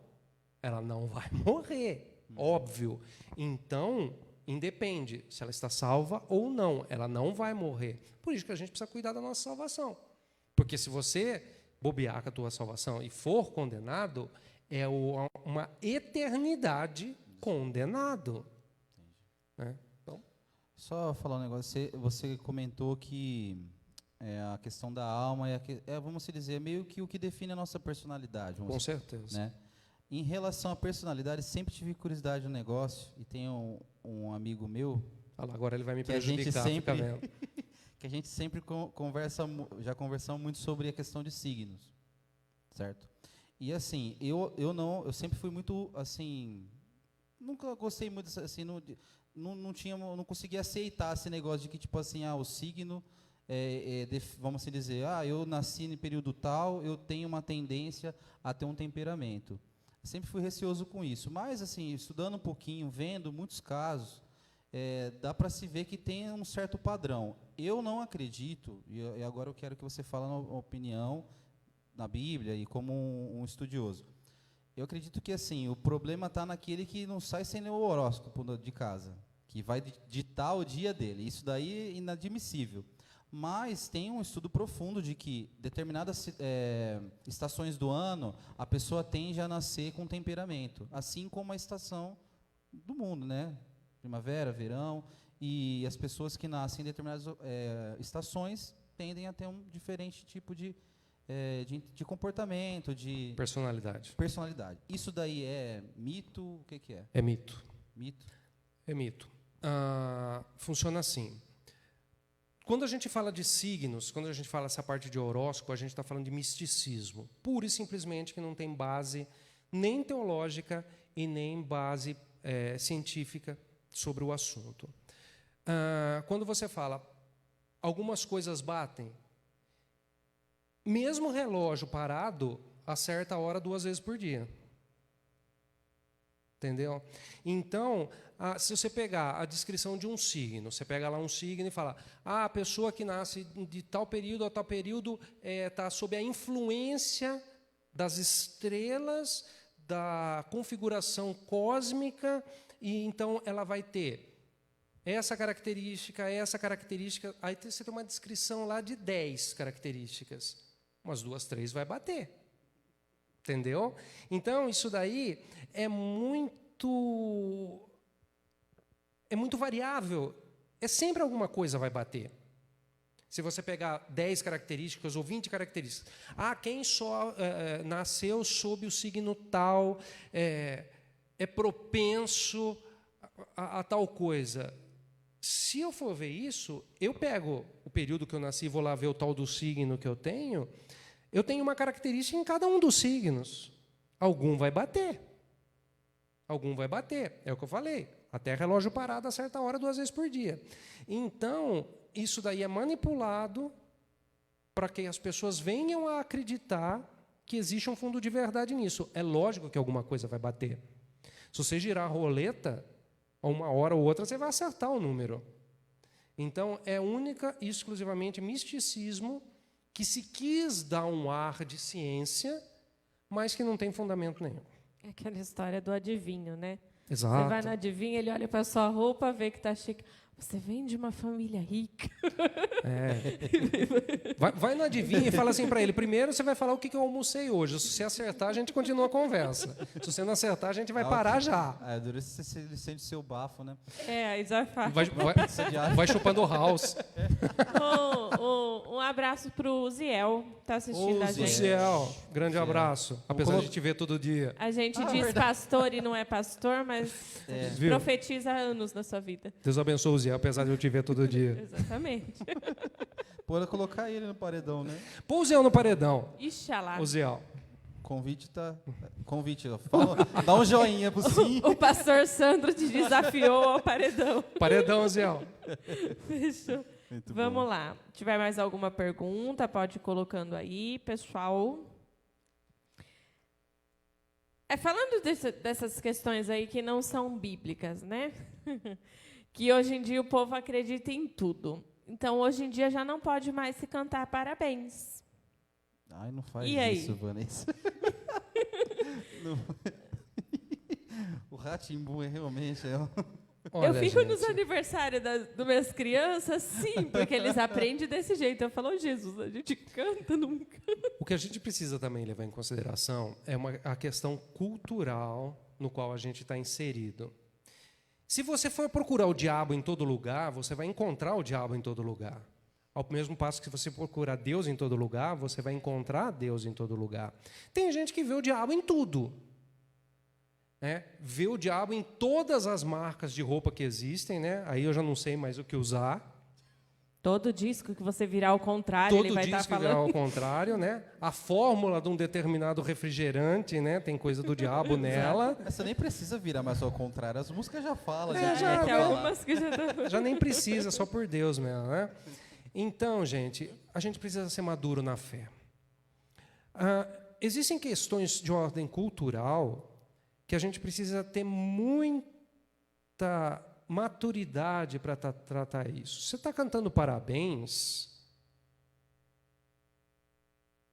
ela não vai morrer. Óbvio. Então, independe se ela está salva ou não. Ela não vai morrer. Por isso que a gente precisa cuidar da nossa salvação. Porque se você bobear com a tua salvação e for condenado, é uma eternidade condenado. Né? Então, Só falar um negócio, você comentou que a questão da alma vamos dizer, meio que o que define a nossa personalidade. com certeza. Né? Em relação à personalidade, sempre tive curiosidade no negócio, e tem um amigo meu Olha lá, agora ele vai me que a gente prejudicar, fica vendo. que a gente sempre já conversamos muito sobre a questão de signos, certo? E assim, eu sempre fui muito assim, nunca gostei muito assim, não conseguia aceitar esse negócio de que tipo assim, o signo vamos dizer, eu nasci no período tal, eu tenho uma tendência a ter um temperamento. Sempre fui receoso com isso, mas assim, estudando um pouquinho, vendo muitos casos, dá para se ver que tem um certo padrão. Eu não acredito, e agora eu quero que você fale uma opinião na Bíblia e como um estudioso. Eu acredito que assim, o problema está naquele que não sai sem o horóscopo de casa, que vai ditar o dia dele. Isso daí é inadmissível. Mas tem um estudo profundo de que determinadas estações do ano, a pessoa tende a nascer com temperamento, assim como a estação do mundo, né? Primavera, verão, e as pessoas que nascem em determinadas estações tendem a ter um diferente tipo de comportamento, de Personalidade. Isso daí é mito? O que é? É mito. Mito? É mito. Funciona assim. Quando a gente fala de signos, quando a gente fala essa parte de horóscopo, a gente está falando de misticismo, pura e simplesmente que não tem base nem teológica e nem base científica sobre o assunto. Quando você fala, algumas coisas batem, mesmo relógio parado, acerta a hora 2 vezes por dia. Entendeu? Então, se você pegar a descrição de um signo, você pega lá um signo e fala, a pessoa que nasce de tal período a tal período está sob a influência das estrelas, da configuração cósmica, e então ela vai ter essa característica, aí você tem uma descrição lá de 10 características, umas 2, 3 vai bater. Entendeu? Então, isso daí é muito variável. Sempre alguma coisa vai bater. Se você pegar 10 características ou 20 características. Quem só nasceu sob o signo tal, é propenso a tal coisa. Se eu for ver isso, eu pego o período que eu nasci e vou lá ver o tal do signo que eu tenho uma característica em cada um dos signos. Algum vai bater. É o que eu falei. Até relógio parado acerta a hora 2 vezes por dia. Então, isso daí é manipulado para que as pessoas venham a acreditar que existe um fundo de verdade nisso. É lógico que alguma coisa vai bater. Se você girar a roleta, uma hora ou outra, você vai acertar o número. Então, é única e exclusivamente misticismo que se quis dar um ar de ciência, mas que não tem fundamento nenhum. É aquela história do adivinho, né? Exato. Você vai no adivinho, ele olha para a sua roupa, vê que está chique. Você vem de uma família rica. Vai no adivinho e fala assim para ele, primeiro você vai falar o que eu almocei hoje. Se você acertar, a gente continua a conversa. Se você não acertar, a gente vai parar já. Dura se ele sente seu bafo, né? Isso é fácil. Vai chupando o house. Um abraço para o Ziel, está assistindo a gente. Ziel, grande abraço. Apesar de te ver todo dia. A gente diz verdade. Pastor e não é pastor, mas profetiza há anos na sua vida. Deus abençoe o Ziel, apesar de eu te ver todo dia. Exatamente. Pode colocar ele no paredão, né? Pô o Ziel no paredão. Ixalá. O Ziel. Convite, ó. Dá um joinha pro sim. O pastor Sandro te desafiou ao paredão. Paredão, Ziel. Fechou. Vamos lá. Se tiver mais alguma pergunta, pode ir colocando aí, pessoal. Falando dessas questões aí que não são bíblicas, né? Que hoje em dia o povo acredita em tudo. Então, hoje em dia já não pode mais se cantar parabéns. Ai, não faz isso, Vanessa. Rá-Tim-Bum é realmente... Olha, eu fico gente, nos aniversários das minhas crianças, sim, porque eles aprendem desse jeito. Eu falo, Jesus, a gente canta, não canta. o que a gente precisa também levar em consideração é a questão cultural no qual a gente está inserido. Se você for procurar o diabo em todo lugar, você vai encontrar o diabo em todo lugar. Ao mesmo passo que você procurar Deus em todo lugar, você vai encontrar Deus em todo lugar. Tem gente que vê o diabo em tudo. Vê o diabo em todas as marcas de roupa que existem, né? Aí eu já não sei mais o que usar. Todo disco que você virar ao contrário, ele vai estar Todo disco falando. virar ao contrário, né? A fórmula de um determinado refrigerante, né? Tem coisa do diabo nela. Você nem precisa virar mais ao contrário, as músicas já falam. já Tem vai. algumas que já estão... Já nem precisa, só por Deus mesmo, né? Então, gente, a gente precisa ser maduro na fé. Existem questões de ordem cultural que a gente precisa ter muita maturidade para tratar isso. Você está cantando parabéns,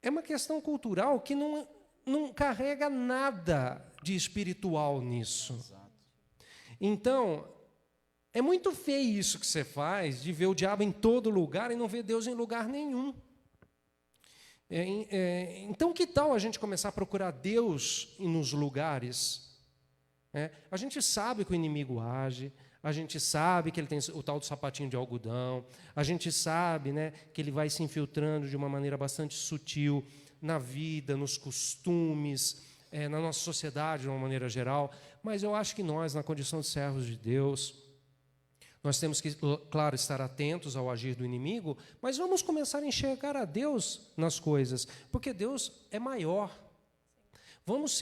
é uma questão cultural que não carrega nada de espiritual nisso. Exato. Então, é muito feio isso que você faz, de ver o diabo em todo lugar e não ver Deus em lugar nenhum. Então, que tal a gente começar a procurar Deus nos lugares? A gente sabe que o inimigo age, a gente sabe que ele tem o tal do sapatinho de algodão, a gente sabe, né, que ele vai se infiltrando de uma maneira bastante sutil na vida, nos costumes, na nossa sociedade de uma maneira geral, mas eu acho que nós, na condição de servos de Deus, nós temos que, claro, estar atentos ao agir do inimigo, mas vamos começar a enxergar a Deus nas coisas, porque Deus é maior. Vamos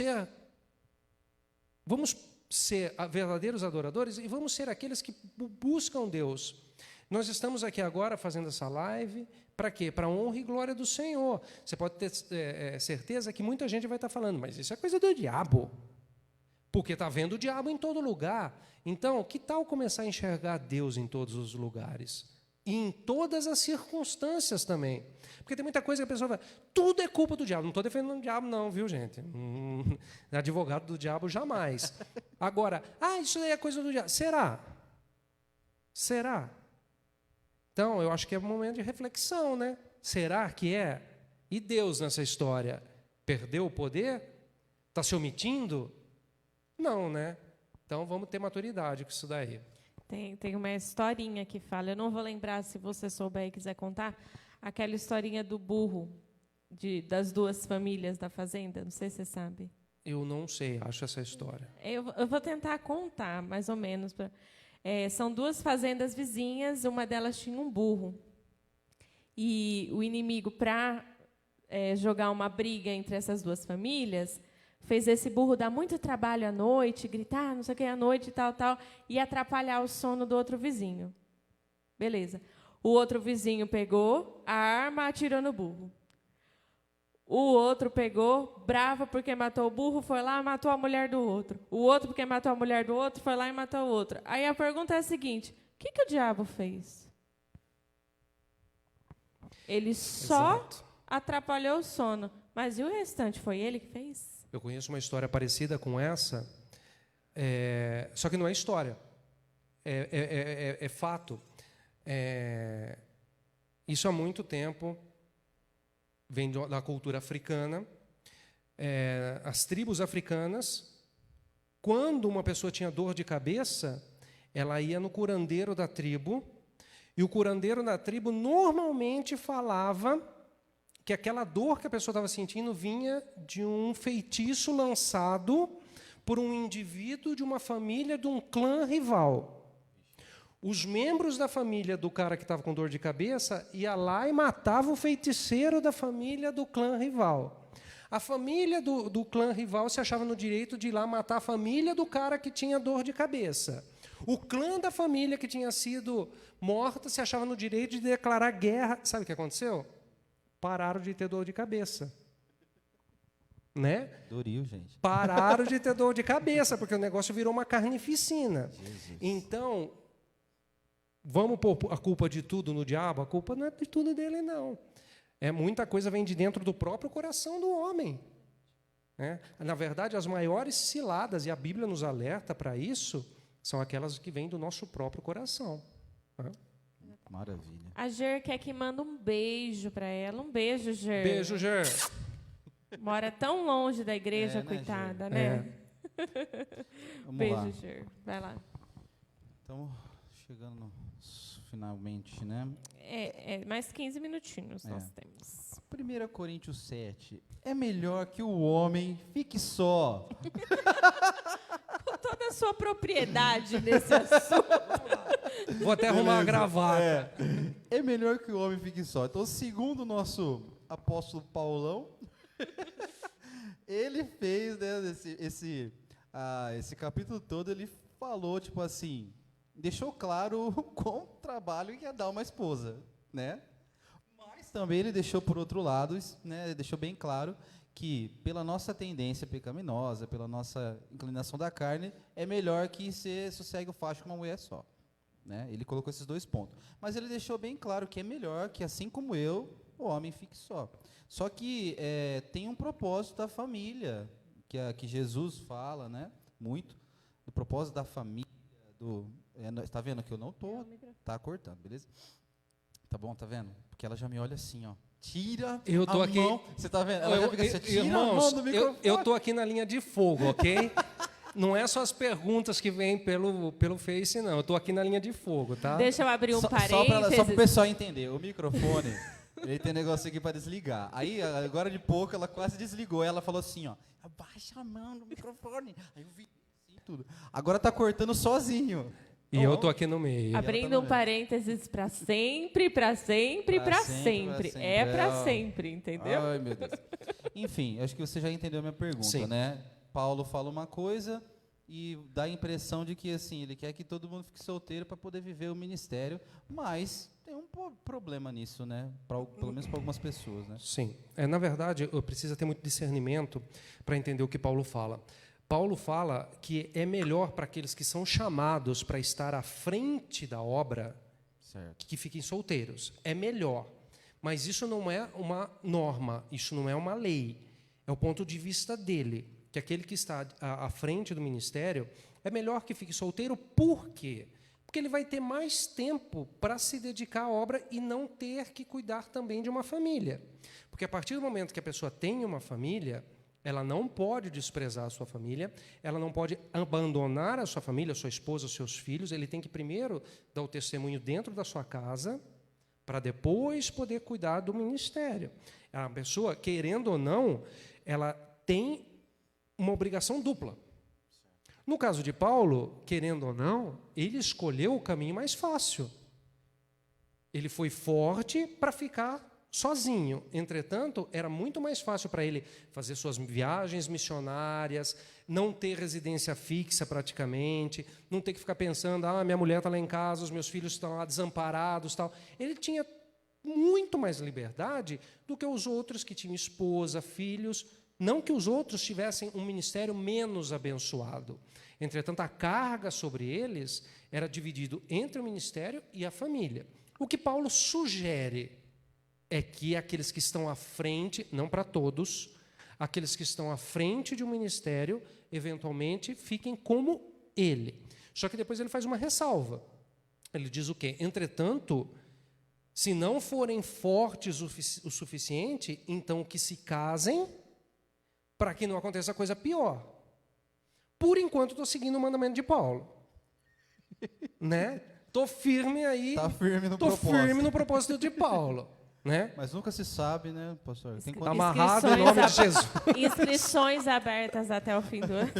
ser verdadeiros adoradores e vamos ser aqueles que buscam Deus. Nós estamos aqui agora fazendo essa live, para quê? Para a honra e glória do Senhor. Você pode ter certeza que muita gente vai estar falando, mas isso é coisa do diabo, porque está vendo o diabo em todo lugar. Então, que tal começar a enxergar Deus em todos os lugares? E em todas as circunstâncias também. Porque tem muita coisa que a pessoa fala, tudo é culpa do diabo. Não estou defendendo o diabo não, viu, gente? Advogado do diabo, jamais. Agora, isso daí é coisa do diabo. Será? Será? Então, eu acho que é um momento de reflexão, né? Será que é? E Deus nessa história? Perdeu o poder? Está se omitindo? Não, né? Então, vamos ter maturidade com isso daí. Tem uma historinha que fala, eu não vou lembrar, se você souber e quiser contar, aquela historinha do burro, das duas famílias da fazenda, não sei se você sabe. Eu não sei, acho essa história. Eu vou tentar contar, mais ou menos. São duas fazendas vizinhas, uma delas tinha um burro. E o inimigo, para jogar uma briga entre essas duas famílias, fez esse burro dar muito trabalho à noite, gritar, não sei o que, à noite, tal, e atrapalhar o sono do outro vizinho. Beleza. O outro vizinho pegou a arma, atirou no burro. O outro pegou, bravo porque matou o burro, foi lá e matou a mulher do outro. O outro, porque matou a mulher do outro, foi lá e matou o outro. Aí a pergunta é a seguinte, o que o diabo fez? Ele só atrapalhou o sono. Mas e o restante? Foi ele que fez? Eu conheço uma história parecida com essa, só que não é história, é fato. Isso há muito tempo vem da cultura africana. As tribos africanas, quando uma pessoa tinha dor de cabeça, ela ia no curandeiro da tribo, e o curandeiro da tribo normalmente falava que aquela dor que a pessoa estava sentindo vinha de um feitiço lançado por um indivíduo de uma família, de um clã rival. Os membros da família do cara que estava com dor de cabeça ia lá e matava o feiticeiro da família do clã rival. A família do clã rival se achava no direito de ir lá matar a família do cara que tinha dor de cabeça. O clã da família que tinha sido morta se achava no direito de declarar guerra. Sabe o que aconteceu? Pararam de ter dor de cabeça. Né? Doril, gente. Pararam de ter dor de cabeça, porque o negócio virou uma carnificina. Jesus. Então, vamos pôr a culpa de tudo no diabo? A culpa não é de tudo dele, não. Muita coisa vem de dentro do próprio coração do homem. né? Na verdade, as maiores ciladas, e a Bíblia nos alerta para isso, são aquelas que vêm do nosso próprio coração. Né? Maravilha. A Ger quer que manda um beijo para ela. Um beijo, Ger. Beijo, Ger. Mora tão longe da igreja, É, né, coitada, Ger? né? Vamos Beijo, lá. Ger. Vai lá. Estamos chegando finalmente, né? Mais 15 minutinhos É. nós temos. 1 Coríntios 7. É melhor que o homem fique só. Com toda a sua propriedade nesse assunto. Vou até arrumar uma gravata. É melhor que o homem fique só. Então, segundo o nosso apóstolo Paulão, ele fez, né, esse capítulo todo, ele falou, tipo assim, deixou claro o quão trabalho ia dar uma esposa, né? Mas também ele deixou por outro lado, né, deixou bem claro que pela nossa tendência pecaminosa, pela nossa inclinação da carne, é melhor que você sossegue o facho com uma mulher só. Né? Ele colocou esses 2 pontos. Mas ele deixou bem claro que é melhor que, assim como eu, o homem fique só. Só que tem um propósito da família, que Jesus fala, né? Muito, do propósito da família. Está vendo que eu não estou... Está cortando, beleza? Tá bom, tá vendo? Porque ela já me olha assim, ó. Tira Eu tô a aqui, mão. Você tá vendo? Ela já fica assim, tira irmãos, a mão do microfone. eu tô aqui na linha de fogo, ok? Não é só as perguntas que vêm pelo Face, não. Eu tô aqui na linha de fogo, tá? Deixa eu abrir um Só parênteses. para o pessoal entender, o microfone, ele tem negócio aqui para desligar. Aí, agora de pouco, ela quase desligou. Ela falou assim, ó, abaixa a mão do microfone. Aí eu vi assim, tudo. Agora tá cortando sozinho. E eu tô aqui no meio. Abrindo um parênteses para sempre, para sempre, para sempre. É para sempre, entendeu? Ai, meu Deus. Enfim, acho que você já entendeu a minha pergunta, Sim. né? Paulo fala uma coisa e dá a impressão de que assim, ele quer que todo mundo fique solteiro para poder viver o ministério, mas tem um problema nisso, né? Pelo menos para algumas pessoas, né? Sim. Na verdade, eu preciso ter muito discernimento para entender o que Paulo fala. Paulo fala que é melhor para aqueles que são chamados para estar à frente da obra, certo, que fiquem solteiros. É melhor. Mas isso não é uma norma, isso não é uma lei. É o ponto de vista dele, que aquele que está à frente do ministério é melhor que fique solteiro. Por quê? Porque ele vai ter mais tempo para se dedicar à obra e não ter que cuidar também de uma família. Porque a partir do momento que a pessoa tem uma família, ela não pode desprezar a sua família, ela não pode abandonar a sua família, a sua esposa, os seus filhos. Ele tem que primeiro dar o testemunho dentro da sua casa, para depois poder cuidar do ministério. A pessoa, querendo ou não, ela tem uma obrigação dupla. No caso de Paulo, querendo ou não, ele escolheu o caminho mais fácil. Ele foi forte para ficar sozinho. Entretanto, era muito mais fácil para ele fazer suas viagens missionárias, não ter residência fixa praticamente, não ter que ficar pensando, minha mulher está lá em casa, os meus filhos estão lá desamparados, tal. Ele tinha muito mais liberdade do que os outros que tinham esposa, filhos. Não que os outros tivessem um ministério menos abençoado. Entretanto, a carga sobre eles era dividido entre o ministério e a família. O que Paulo sugere é que aqueles que estão à frente, não para todos, aqueles que estão à frente de um ministério, eventualmente fiquem como ele. Só que depois ele faz uma ressalva. Ele diz o quê? Entretanto, se não forem fortes o suficiente, então que se casem para que não aconteça coisa pior. Por enquanto, estou seguindo o mandamento de Paulo. Né? Estou firme aí. Está firme no Estou propósito. firme no propósito de Paulo. Né? Mas nunca se sabe, né, pastor? Tem Está amarrado em nome de Jesus. Inscrições abertas até o fim do ano.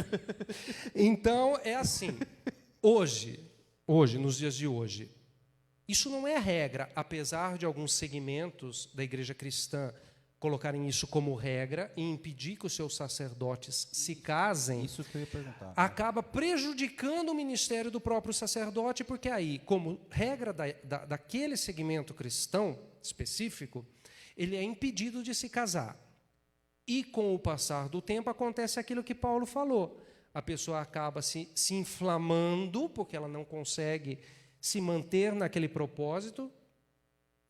Então, é assim. Hoje, nos dias de hoje, isso não é regra, apesar de alguns segmentos da igreja cristã colocarem isso como regra e impedir que os seus sacerdotes se casem. Isso que eu ia perguntar. Acaba prejudicando o ministério do próprio sacerdote, porque aí, como regra daquele segmento cristão específico, ele é impedido de se casar. E com o passar do tempo acontece aquilo que Paulo falou. A pessoa acaba se inflamando, porque ela não consegue se manter naquele propósito,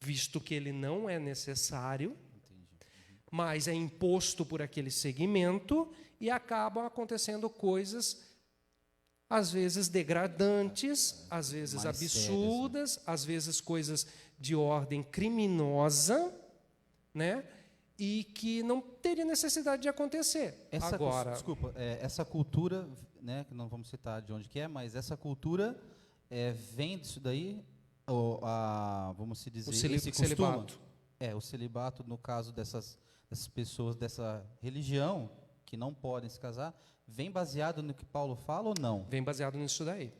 visto que ele não é necessário. mas é imposto por aquele segmento e acabam acontecendo coisas, às vezes degradantes, às vezes Mais absurdas, às vezes coisas de ordem criminosa, né? E que não teria necessidade de acontecer. Agora, Desculpa, essa cultura, né, que não vamos citar de onde que é, mas essa cultura vem disso daí, vamos se dizer, esse costume. celibato. O celibato, no caso dessas pessoas dessa religião, que não podem se casar, vem baseado no que Paulo fala ou não? Vem baseado nisso daí.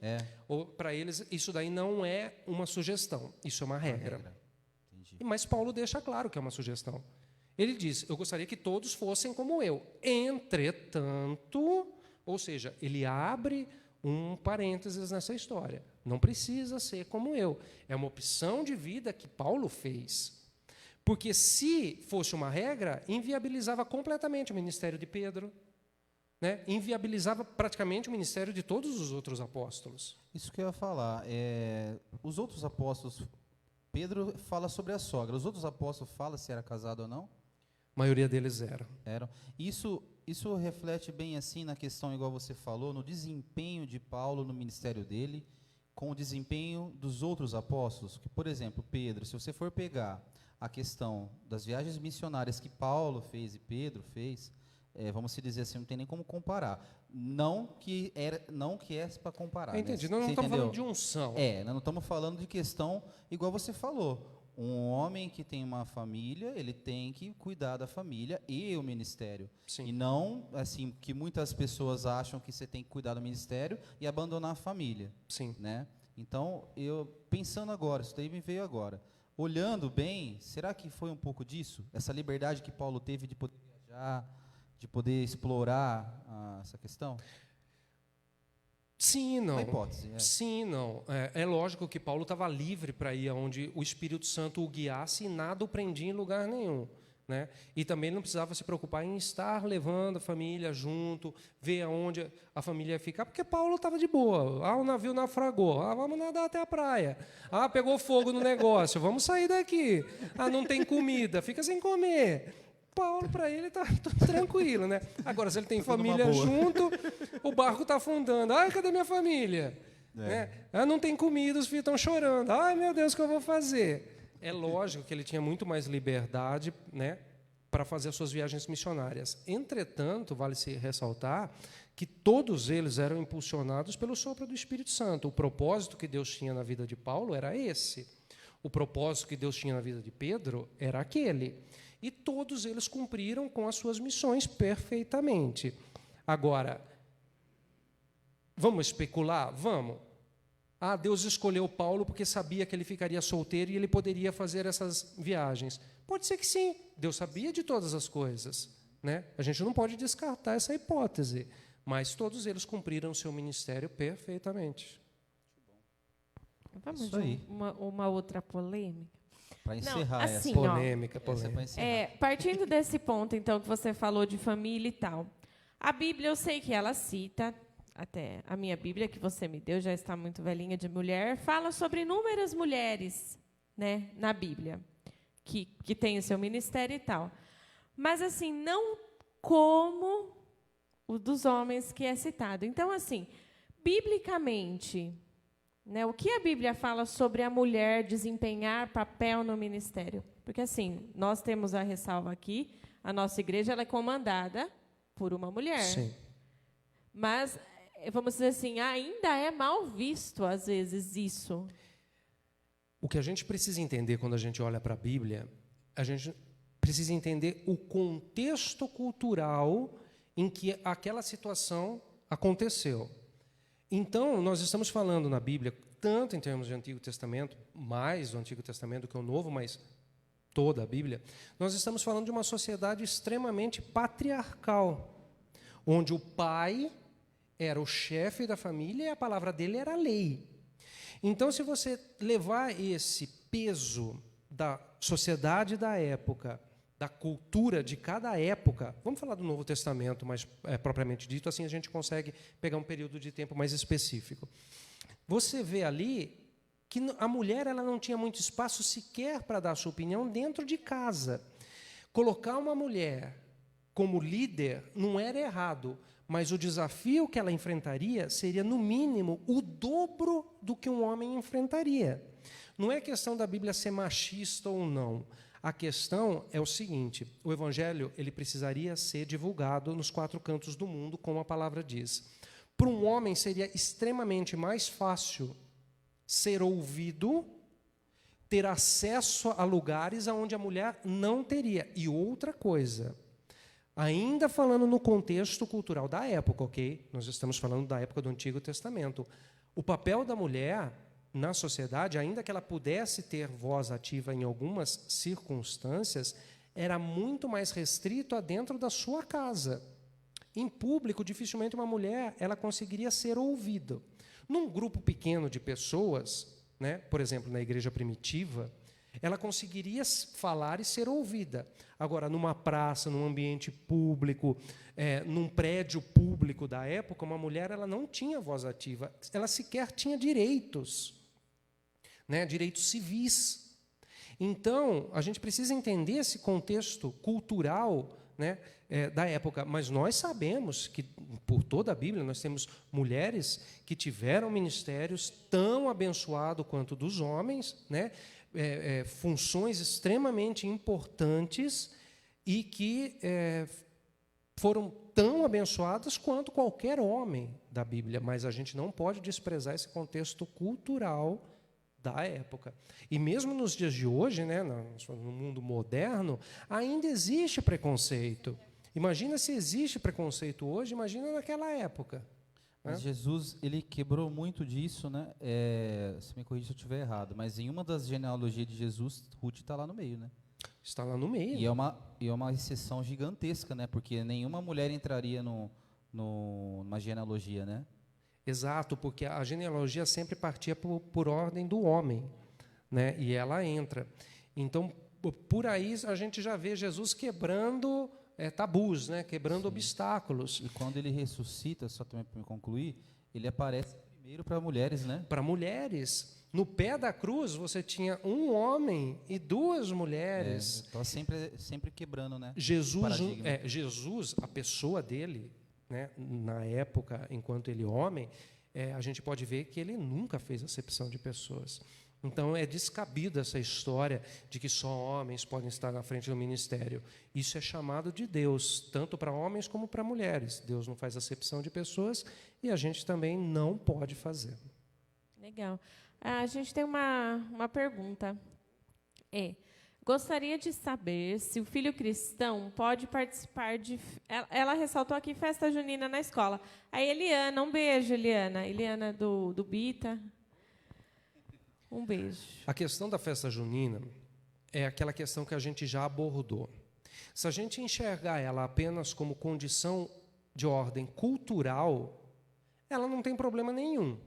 Para eles, isso daí não é uma sugestão, isso é uma regra. Entendi. Mas Paulo deixa claro que é uma sugestão. Ele diz, eu gostaria que todos fossem como eu. Entretanto, ou seja, ele abre um parênteses nessa história. Não precisa ser como eu. É uma opção de vida que Paulo fez. Porque se fosse uma regra, inviabilizava completamente o ministério de Pedro, né? Inviabilizava praticamente o ministério de todos os outros apóstolos. Isso que eu ia falar. Os outros apóstolos, Pedro fala sobre a sogra. Os outros apóstolos falam se era casado ou não? A maioria deles Eram. Isso reflete bem assim na questão, igual você falou, no desempenho de Paulo no ministério dele, com o desempenho dos outros apóstolos. Que, por exemplo, Pedro, se você for pegar a questão das viagens missionárias que Paulo fez e Pedro fez, vamos se dizer assim, não tem nem como comparar. Não que é para comparar. Entendi. Né? Nós não estamos falando de unção. Nós não estamos falando de questão, igual você falou. Um homem que tem uma família, ele tem que cuidar da família e o ministério. Sim. E não, assim, que muitas pessoas acham que você tem que cuidar do ministério e abandonar a família. Sim. Né? Então, pensando agora, isso daí me veio agora. Olhando bem, será que foi um pouco disso? Essa liberdade que Paulo teve de poder viajar, de poder explorar essa questão? Sim e não. Uma hipótese. Sim e não. É lógico que Paulo estava livre para ir aonde o Espírito Santo o guiasse e nada o prendia em lugar nenhum. Né? E também não precisava se preocupar em estar levando a família junto, ver aonde a família ia ficar, porque Paulo estava de boa. O navio naufragou. Vamos nadar até a praia. Pegou fogo no negócio. Vamos sair daqui. Não tem comida. Fica sem comer. Paulo, para ele, está tudo tranquilo, né? Agora, se ele tem família junto, o barco está afundando. Cadê minha família? Né? Não tem comida, os filhos estão chorando. Meu Deus, o que eu vou fazer? É lógico que ele tinha muito mais liberdade, né, para fazer as suas viagens missionárias. Entretanto, vale-se ressaltar que todos eles eram impulsionados pelo sopro do Espírito Santo. O propósito que Deus tinha na vida de Paulo era esse. O propósito que Deus tinha na vida de Pedro era aquele. E todos eles cumpriram com as suas missões perfeitamente. Agora, vamos especular? Vamos. Deus escolheu Paulo porque sabia que ele ficaria solteiro e ele poderia fazer essas viagens. Pode ser que sim, Deus sabia de todas as coisas. Né? A gente não pode descartar essa hipótese, mas todos eles cumpriram o seu ministério perfeitamente. Vamos de uma outra polêmica? Para encerrar assim, essa polêmica. Partindo desse ponto, então, que você falou de família e tal, a Bíblia, eu sei que ela cita, até a minha Bíblia, que você me deu, já está muito velhinha de mulher, fala sobre inúmeras mulheres, né, na Bíblia, que têm o seu ministério e tal. Mas, assim, não como o dos homens que é citado. Então, assim, biblicamente, né, o que a Bíblia fala sobre a mulher desempenhar papel no ministério? Porque, assim, nós temos a ressalva aqui, a nossa igreja ela é comandada por uma mulher. Sim. Mas, vamos dizer assim, ainda é mal visto, às vezes, isso. O que a gente precisa entender quando a gente olha para a Bíblia, a gente precisa entender o contexto cultural em que aquela situação aconteceu. Então, nós estamos falando na Bíblia, tanto em termos de Antigo Testamento, mais do Antigo Testamento do que o Novo, mas toda a Bíblia, nós estamos falando de uma sociedade extremamente patriarcal, onde o pai era o chefe da família e a palavra dele era a lei. Então, se você levar esse peso da sociedade da época, da cultura de cada época, vamos falar do Novo Testamento, mas propriamente dito, assim a gente consegue pegar um período de tempo mais específico. Você vê ali que a mulher ela não tinha muito espaço sequer para dar a sua opinião dentro de casa. Colocar uma mulher como líder não era errado, mas o desafio que ela enfrentaria seria, no mínimo, o dobro do que um homem enfrentaria. Não é questão da Bíblia ser machista ou não. A questão é o seguinte: o Evangelho ele precisaria ser divulgado nos 4 cantos do mundo, como a palavra diz. Para um homem seria extremamente mais fácil ser ouvido, ter acesso a lugares onde a mulher não teria. E outra coisa, ainda falando no contexto cultural da época, ok? Nós estamos falando da época do Antigo Testamento. O papel da mulher na sociedade, ainda que ela pudesse ter voz ativa em algumas circunstâncias, era muito mais restrito a dentro da sua casa. Em público, dificilmente uma mulher ela conseguiria ser ouvida. Num grupo pequeno de pessoas, né, por exemplo, na igreja primitiva, ela conseguiria falar e ser ouvida. Agora, numa praça, num ambiente público, num prédio público da época, uma mulher ela não tinha voz ativa, ela sequer tinha direitos, né, direitos civis. Então, a gente precisa entender esse contexto cultural, né, da época. Mas nós sabemos que, por toda a Bíblia, nós temos mulheres que tiveram ministérios tão abençoados quanto dos homens, né, funções extremamente importantes e que foram tão abençoadas quanto qualquer homem da Bíblia. Mas a gente não pode desprezar esse contexto cultural da época. E mesmo nos dias de hoje, né, no mundo moderno, ainda existe preconceito. Imagina se existe preconceito hoje, imagina naquela época. Mas Jesus, ele quebrou muito disso, né? Você me corrija se eu estiver errado, mas em uma das genealogias de Jesus, Ruth está lá no meio, né? Está lá no meio. E é uma exceção gigantesca, né? Porque nenhuma mulher entraria numa genealogia, né? Exato, porque a genealogia sempre partia por ordem do homem, né? E ela entra. Então, por aí a gente já vê Jesus quebrando tabus, né? Quebrando obstáculos. E quando ele ressuscita, só também para me concluir, ele aparece primeiro para mulheres, né? Para mulheres. No pé da cruz, você tinha um homem e 2 mulheres. Então, sempre quebrando, né? Jesus, a pessoa dele, né, na época, enquanto ele homem, a gente pode ver que ele nunca fez acepção de pessoas. Então, é descabido essa história de que só homens podem estar na frente do ministério. Isso é chamado de Deus, tanto para homens como para mulheres. Deus não faz acepção de pessoas e a gente também não pode fazer. Legal. A gente tem uma pergunta. Gostaria de saber se o filho cristão pode participar de... Ela ressaltou aqui festa junina na escola. A Eliana, um beijo, Eliana. Eliana do Bita. Um beijo. A questão da festa junina é aquela questão que a gente já abordou. Se a gente enxergar ela apenas como condição de ordem cultural, ela não tem problema nenhum.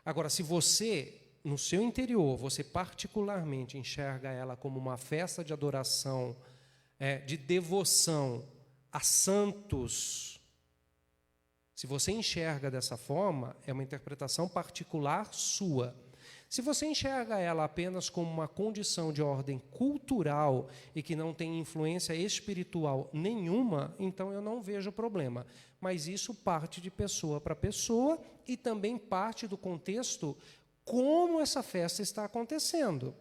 Agora, se você, no seu interior, você particularmente enxerga ela como uma festa de adoração, de devoção a santos, se você enxerga dessa forma, é uma interpretação particular sua. Se você enxerga ela apenas como uma condição de ordem cultural e que não tem influência espiritual nenhuma, então eu não vejo problema. Mas isso parte de pessoa para pessoa e também parte do contexto como essa festa está acontecendo,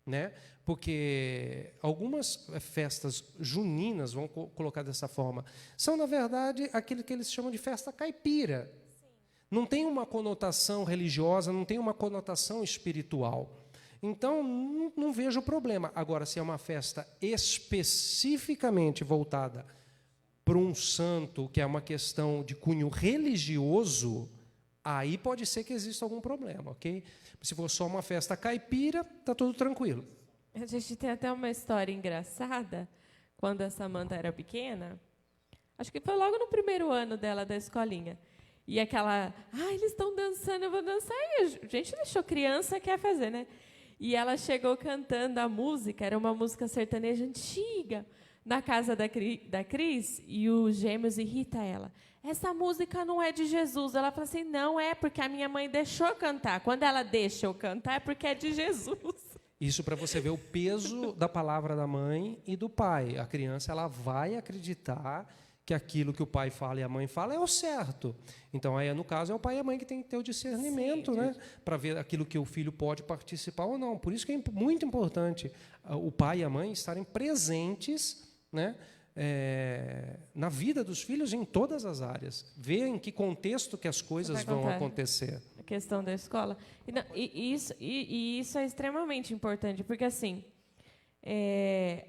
né? Porque algumas festas juninas, vamos colocar dessa forma, são, na verdade, aquilo que eles chamam de festa caipira. Não tem uma conotação religiosa, não tem uma conotação espiritual. Então, não vejo problema. Agora, se é uma festa especificamente voltada para um santo, que é uma questão de cunho religioso, aí pode ser que exista algum problema, ok? Se for só uma festa caipira, está tudo tranquilo. A gente tem até uma história engraçada. Quando a Samanta era pequena, acho que foi logo no primeiro ano dela da escolinha. E aquela, eles estão dançando, eu vou dançar. E a gente deixou criança, quer fazer, né? E ela chegou cantando a música, era uma música sertaneja antiga, na casa da Cris, e os gêmeos irritam ela. Essa música não é de Jesus. Ela fala assim, não é, porque a minha mãe deixou cantar. Quando ela deixa eu cantar, é porque é de Jesus. Isso para você ver o peso da palavra da mãe e do pai. A criança ela vai acreditar que aquilo que o pai fala e a mãe fala é o certo. Então, aí, no caso, é o pai e a mãe que tem que ter o discernimento, né, para ver aquilo que o filho pode participar ou não. Por isso que é muito importante o pai e a mãe estarem presentes, né, na vida dos filhos em todas as áreas. Ver em que contexto que as coisas vão acontecer. A questão da escola. E isso é extremamente importante, porque, assim,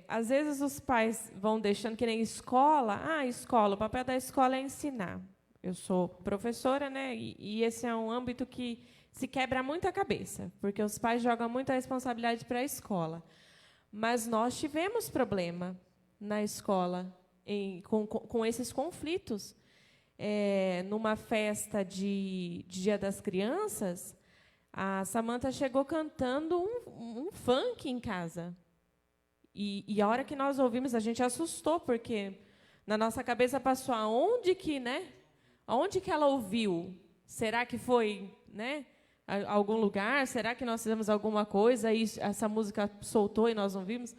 às vezes os pais vão deixando, que nem escola. Escola, o papel da escola é ensinar. Eu sou professora, né? E esse é um âmbito que se quebra muito a cabeça, porque os pais jogam muita responsabilidade para a escola. Mas nós tivemos problema na escola com esses conflitos. Numa festa de Dia das Crianças, a Samantha chegou cantando um funk em casa. E a hora que nós ouvimos, a gente assustou, porque na nossa cabeça passou aonde que ela ouviu? Será que foi, né, algum lugar? Será que nós fizemos alguma coisa e essa música soltou e nós não vimos?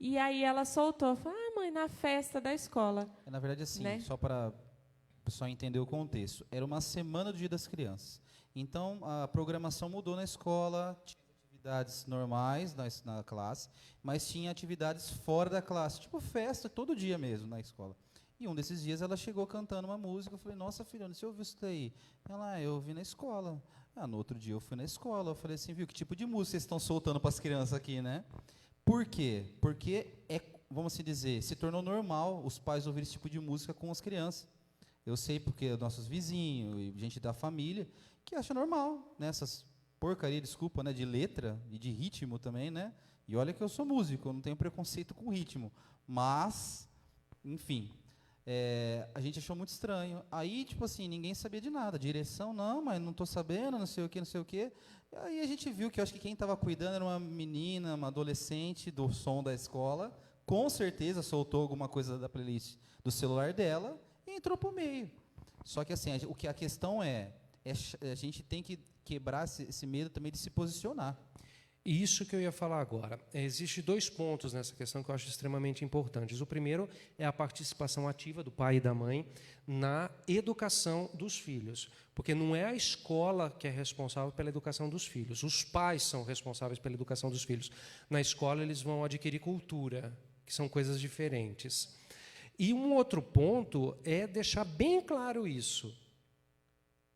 E aí ela soltou, falou: mãe, na festa da escola. Na verdade, assim, né? Só para o pessoal entender o contexto, era uma semana do Dia das Crianças. Então, a programação mudou na escola, tinha atividades normais na classe, mas tinha atividades fora da classe, tipo festa, todo dia mesmo na escola. E um desses dias ela chegou cantando uma música, eu falei: nossa, filha, onde você ouviu isso daí? Ela: eu ouvi na escola. No outro dia eu fui na escola, eu falei assim: viu, que tipo de música vocês estão soltando para as crianças aqui, né? Por quê? Porque, vamos assim dizer, se tornou normal os pais ouvirem esse tipo de música com as crianças. Eu sei porque nossos vizinhos e gente da família que acha normal, né, essas porcaria, desculpa, né, de letra e de ritmo também, né? E olha que eu sou músico, eu não tenho preconceito com ritmo, mas, enfim, a gente achou muito estranho. Aí, tipo assim, ninguém sabia de nada, direção não, mas não estou sabendo, não sei o quê. Aí a gente viu que eu acho que quem estava cuidando era uma menina, uma adolescente do som da escola, com certeza soltou alguma coisa da playlist do celular dela e entrou para o meio. Só que assim, a questão a gente tem que quebrar esse medo também de se posicionar. Isso que eu ia falar agora. Existem 2 pontos nessa questão que eu acho extremamente importantes. O primeiro é a participação ativa do pai e da mãe na educação dos filhos, porque não é a escola que é responsável pela educação dos filhos, os pais são responsáveis pela educação dos filhos. Na escola eles vão adquirir cultura, que são coisas diferentes. E um outro ponto é deixar bem claro isso.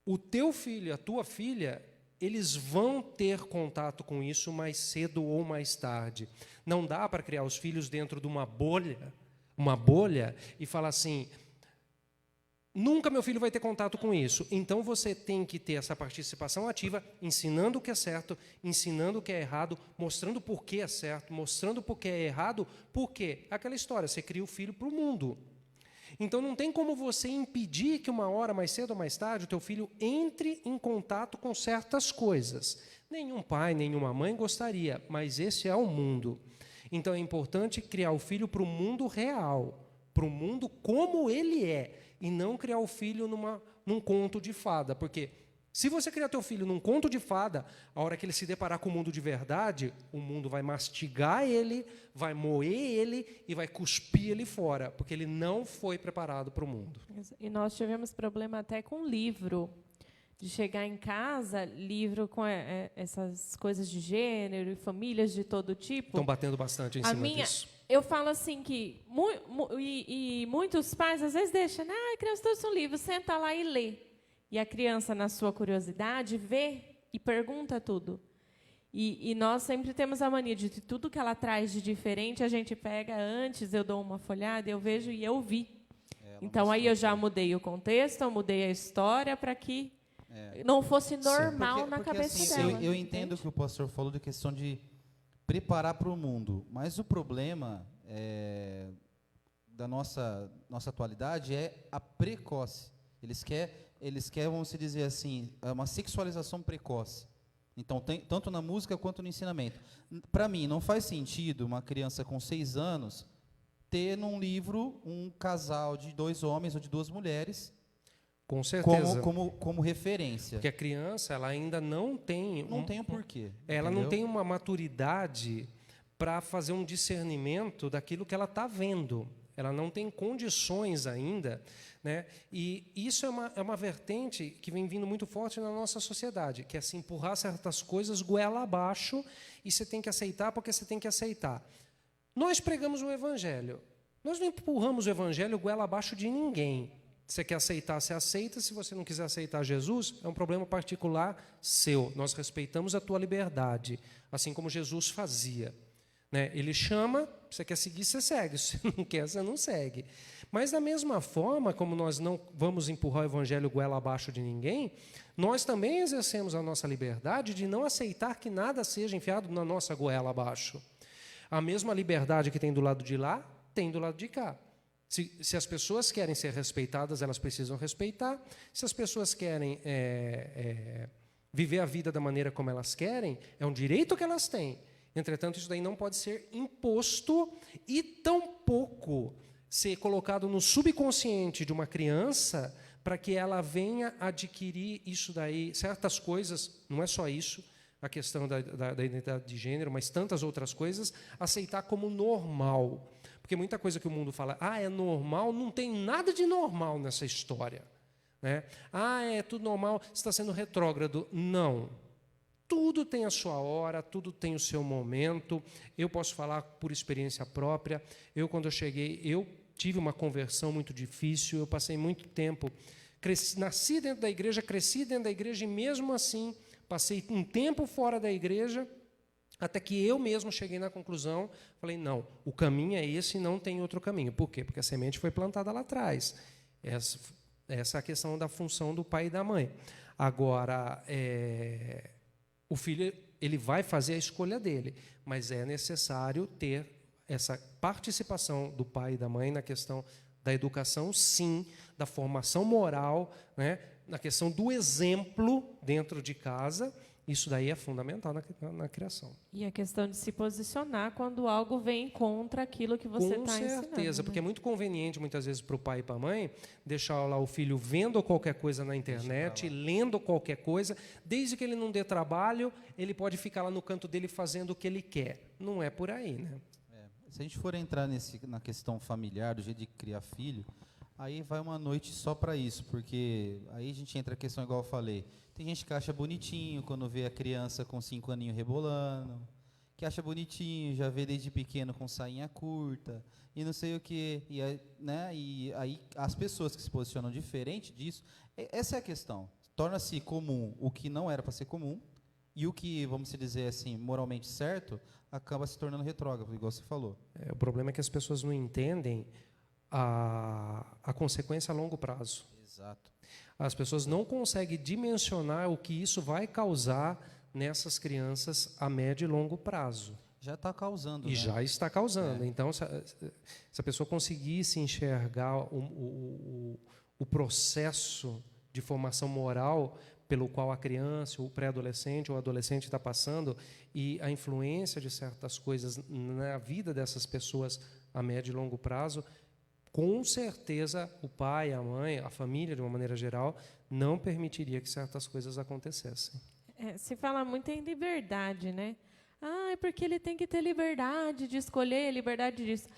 O teu filho, a tua filha, eles vão ter contato com isso mais cedo ou mais tarde. Não dá para criar os filhos dentro de uma bolha e falar assim: nunca meu filho vai ter contato com isso. Então você tem que ter essa participação ativa, ensinando o que é certo, ensinando o que é errado, mostrando por que é certo, mostrando por que é errado. Por quê? Aquela história, você cria o filho para o mundo. Então, não tem como você impedir que uma hora, mais cedo ou mais tarde, o teu filho entre em contato com certas coisas. Nenhum pai, nenhuma mãe gostaria, mas esse é o mundo. Então, é importante criar o filho para o mundo real, para o mundo como ele é, e não criar o filho num conto de fada, porque se você criar teu filho num conto de fada, a hora que ele se deparar com o mundo de verdade, o mundo vai mastigar ele, vai moer ele e vai cuspir ele fora, porque ele não foi preparado para o mundo. E nós tivemos problema até com livro, de chegar em casa, livro com essas coisas de gênero e famílias de todo tipo. Estão batendo bastante em cima disso. Eu falo assim que muitos pais às vezes deixam: a criança trouxe um livro, senta lá e lê. E a criança, na sua curiosidade, vê e pergunta tudo. E nós sempre temos a mania de tudo que ela traz de diferente, a gente pega antes, eu dou uma folhada, eu vejo e eu vi. Então, aí eu já mudei o contexto, eu mudei a história para que não fosse normal na cabeça assim, dela. Eu entendo o que o pastor falou da questão de preparar para o mundo, mas o problema da nossa atualidade é a precoce. Eles querem, vamos dizer assim, uma sexualização precoce. Então, tanto na música quanto no ensinamento. Para mim, não faz sentido uma criança com 6 anos ter num livro um casal de 2 homens ou de 2 mulheres. Com certeza. como referência. Porque a criança, ela ainda não tem... Não tem o porquê. Ela entendeu? não tem uma maturidade para fazer um discernimento daquilo que ela está vendo. Ela não tem condições ainda, né? E isso é uma vertente que vem vindo muito forte na nossa sociedade, que é se empurrar certas coisas goela abaixo e você tem que aceitar porque você tem que aceitar. Nós pregamos o Evangelho. Nós não empurramos o Evangelho goela abaixo de ninguém. Se você quer aceitar, você aceita. Se você não quiser aceitar Jesus, é um problema particular seu. Nós respeitamos a tua liberdade, assim como Jesus fazia. Né? Ele chama, você quer seguir, você segue. Se você não quer, você não segue. Mas, da mesma forma, como nós não vamos empurrar o Evangelho goela abaixo de ninguém, nós também exercemos a nossa liberdade de não aceitar que nada seja enfiado na nossa goela abaixo. A mesma liberdade que tem do lado de lá, tem do lado de cá. Se as pessoas querem ser respeitadas, elas precisam respeitar. Se as pessoas querem viver a vida da maneira como elas querem, é um direito que elas têm. Entretanto, isso daí não pode ser imposto e tampouco ser colocado no subconsciente de uma criança para que ela venha adquirir isso daí, certas coisas, não é só isso, a questão da identidade de gênero, mas tantas outras coisas, aceitar como normal. Porque muita coisa que o mundo fala, é normal, não tem nada de normal nessa história. Né? É tudo normal, você está sendo retrógrado. Não. Tudo tem a sua hora, tudo tem o seu momento. Eu posso falar por experiência própria. Quando eu cheguei, eu tive uma conversão muito difícil, eu passei muito tempo, nasci dentro da igreja, cresci dentro da igreja, e mesmo assim, passei um tempo fora da igreja, até que eu mesmo cheguei na conclusão, falei, não, o caminho é esse e não tem outro caminho. Por quê? Porque a semente foi plantada lá atrás. Essa é a questão da função do pai e da mãe. Agora, o filho, ele vai fazer a escolha dele, mas é necessário ter essa participação do pai e da mãe na questão da educação, sim, da formação moral, né, na questão do exemplo dentro de casa. Isso daí é fundamental na criação. E a questão de se posicionar quando algo vem contra aquilo que você está ensinando. Com certeza, porque é muito conveniente, muitas vezes, para o pai e para a mãe, deixar lá o filho vendo qualquer coisa na internet, lendo qualquer coisa, desde que ele não dê trabalho, ele pode ficar lá no canto dele fazendo o que ele quer. Não é por aí, né? Se a gente for entrar na questão familiar, do jeito de criar filho, aí vai uma noite só para isso, porque aí a gente entra na questão, igual eu falei, tem gente que acha bonitinho quando vê a criança com 5 aninhos rebolando, que acha bonitinho, já vê desde pequeno com sainha curta, e não sei o quê. E aí as pessoas que se posicionam diferente disso, essa é a questão. Torna-se comum o que não era para ser comum, e o que, vamos dizer assim, moralmente certo, acaba se tornando retrógrado, igual você falou. O problema é que as pessoas não entendem a consequência a longo prazo. Exato. As pessoas não conseguem dimensionar o que isso vai causar nessas crianças a médio e longo prazo. Já está causando. E já está causando. Então, se a pessoa conseguisse enxergar o processo de formação moral pelo qual a criança, o pré-adolescente ou o adolescente está passando, e a influência de certas coisas na vida dessas pessoas a médio e longo prazo, com certeza o pai, a mãe, a família, de uma maneira geral, não permitiria que certas coisas acontecessem. Se fala muito em liberdade, né? É porque ele tem que ter liberdade de escolher, liberdade disso.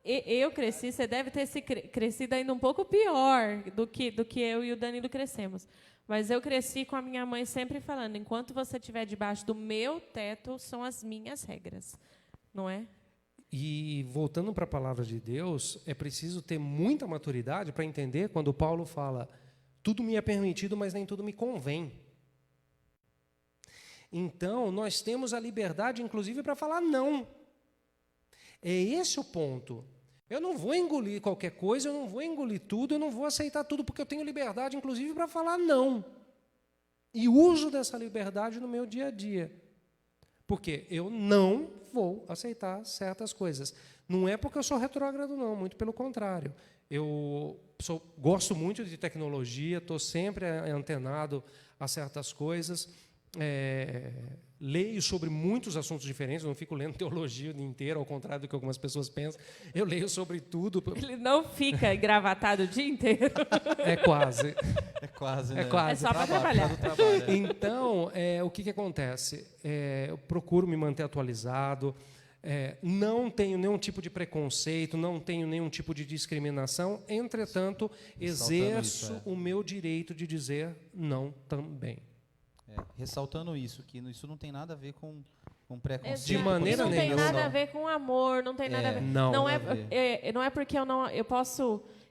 Eu cresci, você deve ter crescido ainda um pouco pior do que eu e o Danilo crescemos. Mas eu cresci com a minha mãe sempre falando, enquanto você estiver debaixo do meu teto, são as minhas regras. Não é? E, voltando para a palavra de Deus, é preciso ter muita maturidade para entender quando Paulo fala, tudo me é permitido, mas nem tudo me convém. Então, nós temos a liberdade, inclusive, para falar não. É esse o ponto. Eu não vou engolir qualquer coisa, eu não vou engolir tudo, eu não vou aceitar tudo, porque eu tenho liberdade, inclusive, para falar não. E uso dessa liberdade no meu dia a dia. Porque eu não vou aceitar certas coisas. Não é porque eu sou retrógrado, não, muito pelo contrário. Eu gosto muito de tecnologia, estou sempre antenado a certas coisas, Leio sobre muitos assuntos diferentes, eu não fico lendo teologia o dia inteiro, ao contrário do que algumas pessoas pensam. Eu leio sobre tudo. Ele não fica engravatado o dia inteiro. É quase. É quase, né? É quase. É só para trabalhar. Então, o que acontece? Eu procuro me manter atualizado, não tenho nenhum tipo de preconceito, não tenho nenhum tipo de discriminação, entretanto, exerço o meu direito de dizer não também. Ressaltando isso, que isso não tem nada a ver com preconceito. De maneira não tem nenhuma. nada a ver com amor, não tem nada a ver. Não. Não é porque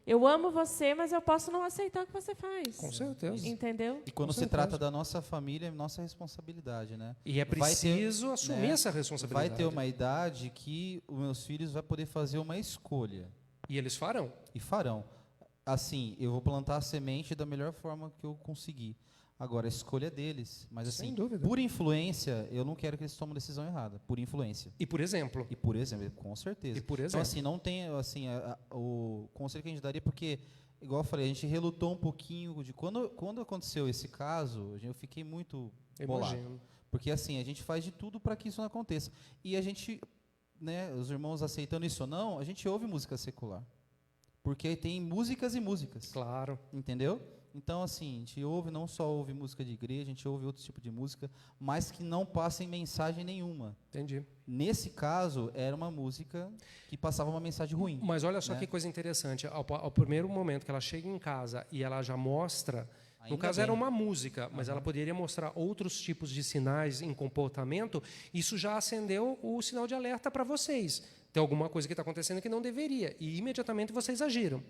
eu amo você, mas eu posso não aceitar o que você faz. Com certeza. Entendeu? E quando se trata da nossa família, é nossa responsabilidade, né? E é preciso assumir essa responsabilidade. Vai ter uma idade que os meus filhos vão poder fazer uma escolha. E eles farão. E farão. Assim, eu vou plantar a semente da melhor forma que eu conseguir. Agora, a escolha é deles. Mas, assim, sem dúvida. Por influência, eu não quero que eles tomem decisão errada. Por influência. E por exemplo. E por exemplo, com certeza. E por exemplo. Então, assim, não tem assim, o conselho que a gente daria, porque, igual eu falei, a gente relutou um pouquinho de quando aconteceu esse caso, eu fiquei muito bolado. Imagino. Porque, assim, a gente faz de tudo para que isso não aconteça. E a gente, né, os irmãos aceitando isso ou não, a gente ouve música secular. Porque tem músicas e músicas. Claro. Entendeu? Então, assim, a gente não só ouve música de igreja, a gente ouve outro tipo de música, mas que não passem mensagem nenhuma. Entendi. Nesse caso, era uma música que passava uma mensagem ruim. Mas olha só, né, que coisa interessante. Ao primeiro momento que ela chega em casa e ela já mostra... Ainda no caso, bem. era uma música, mas ela poderia mostrar outros tipos de sinais em comportamento. Isso já acendeu o sinal de alerta para vocês. Tem alguma coisa que está acontecendo que não deveria. E imediatamente vocês agiram.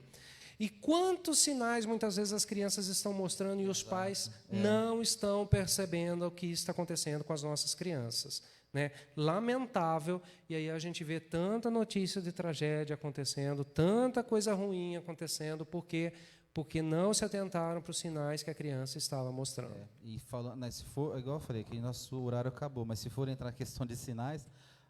E quantos sinais, muitas vezes, as crianças estão mostrando e os pais não estão percebendo o que está acontecendo com as nossas crianças. Né? Lamentável, e aí a gente vê tanta notícia de tragédia acontecendo, tanta coisa ruim acontecendo, porque não se atentaram para os sinais que a criança estava mostrando. E falando, né, se for, igual eu falei, que nosso horário acabou, mas se for entrar na questão de sinais,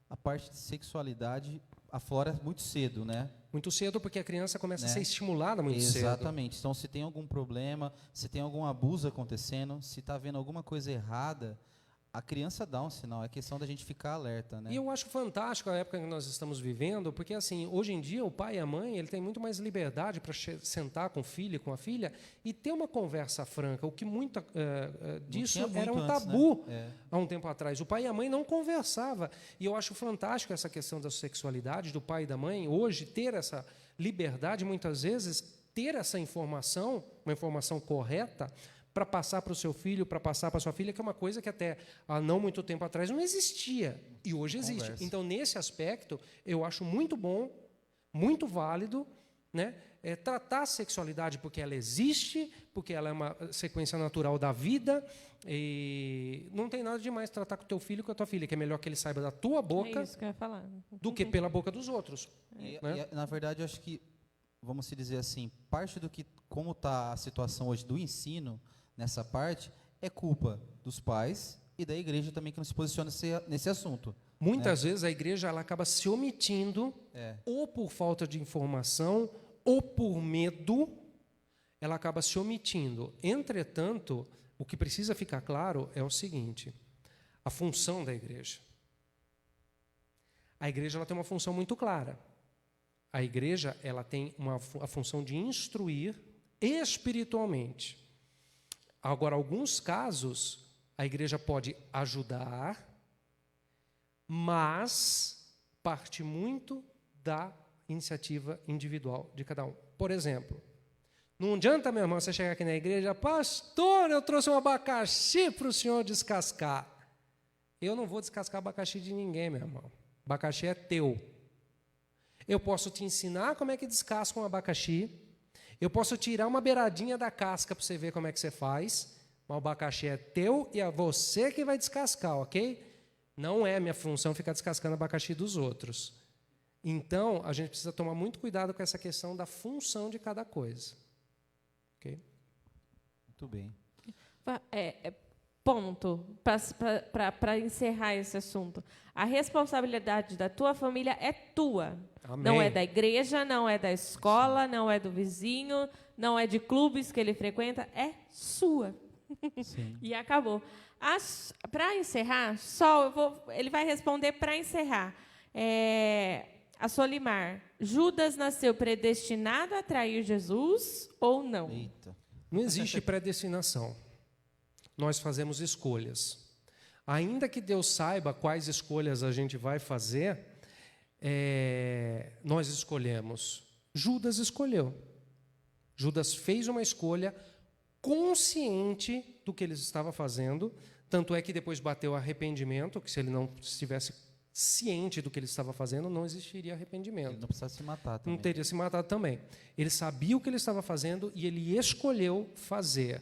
a parte de sexualidade aflora muito cedo, né? Muito cedo, porque a criança começa a ser Né? estimulada muito cedo. Exatamente. Então, se tem algum problema, se tem algum abuso acontecendo, se está vendo alguma coisa errada, a criança dá um sinal. É questão da gente ficar alerta, né? E eu acho fantástico a época que nós estamos vivendo, porque assim, hoje em dia o pai e a mãe, ele tem muito mais liberdade para sentar com o filho e com a filha e ter uma conversa franca, o que muito disso era um tabu, né? há um tempo atrás. O pai e a mãe não conversavam. E eu acho fantástico essa questão da sexualidade, do pai e da mãe, hoje ter essa liberdade, muitas vezes, ter essa informação, uma informação correta, para passar para o seu filho, para passar para a sua filha, que é uma coisa que até há não muito tempo atrás não existia, e hoje existe. Então, nesse aspecto, eu acho muito bom, muito válido, né, tratar a sexualidade porque ela existe, porque ela é uma sequência natural da vida, e não tem nada de mais tratar com o teu filho e com a tua filha, que é melhor que ele saiba da tua boca isso que eu ia falar. do que pela boca dos outros. E, na verdade, eu acho que, vamos dizer assim, parte do que, como está a situação hoje do ensino, nessa parte, é culpa dos pais e da igreja também que não se posiciona nesse assunto. Muitas vezes a igreja ela acaba se omitindo, ou por falta de informação, ou por medo, ela acaba se omitindo. Entretanto, o que precisa ficar claro é o seguinte, a função da igreja. A igreja ela tem uma função muito clara. A igreja ela tem a função de instruir espiritualmente. Agora, alguns casos, a igreja pode ajudar, mas parte muito da iniciativa individual de cada um. Por exemplo, não adianta, meu irmão, você chegar aqui na igreja, pastor, eu trouxe um abacaxi para o senhor descascar. Eu não vou descascar abacaxi de ninguém, meu irmão. Abacaxi é teu. Eu posso te ensinar como é que descasca um abacaxi, eu posso tirar uma beiradinha da casca para você ver como é que você faz, mas o abacaxi é teu e é você que vai descascar, ok? Não é minha função ficar descascando abacaxi dos outros. Então, a gente precisa tomar muito cuidado com essa questão da função de cada coisa. Ok? Muito bem. Ponto, para encerrar esse assunto. A responsabilidade da tua família é tua. Amém. Não é da igreja, não é da escola, não é do vizinho, não é de clubes que ele frequenta, é sua. Sim. E acabou. Para encerrar, ele vai responder para encerrar. A Solimar, Judas nasceu predestinado a trair Jesus ou não? Eita. Não existe predestinação. Nós fazemos escolhas. Ainda que Deus saiba quais escolhas a gente vai fazer, nós escolhemos. Judas escolheu. Judas fez uma escolha consciente do que ele estava fazendo, tanto é que depois bateu arrependimento, que se ele não estivesse ciente do que ele estava fazendo, não existiria arrependimento. Ele não precisa se matar também. Não teria se matado também. Ele sabia o que ele estava fazendo e ele escolheu fazer.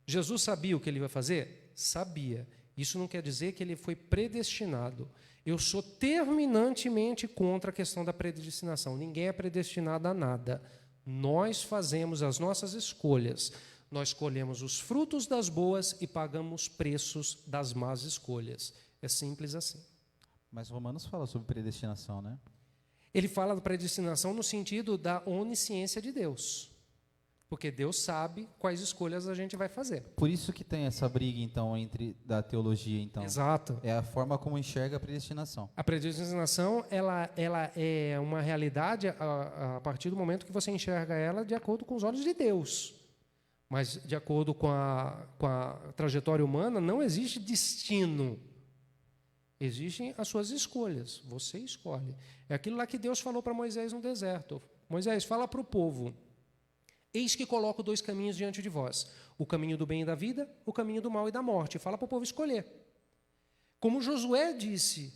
Jesus sabia o que ele ia fazer? Sabia. Isso não quer dizer que ele foi predestinado. Eu sou terminantemente contra a questão da predestinação. Ninguém é predestinado a nada. Nós fazemos as nossas escolhas. Nós colhemos os frutos das boas e pagamos preços das más escolhas. É simples assim. Mas Romanos fala sobre predestinação, né? Ele fala da predestinação no sentido da onisciência de Deus. Porque Deus sabe quais escolhas a gente vai fazer. Por isso que tem essa briga, então, da teologia, então. Exato. É a forma como enxerga a predestinação. A predestinação, ela é uma realidade a partir do momento que você enxerga ela de acordo com os olhos de Deus. Mas, de acordo com a trajetória humana, não existe destino. Existem as suas escolhas. Você escolhe. É aquilo lá que Deus falou para Moisés no deserto. Moisés, fala para o povo. Eis que coloco 2 caminhos diante de vós. O caminho do bem e da vida, o caminho do mal e da morte. Fala para o povo escolher. Como Josué disse,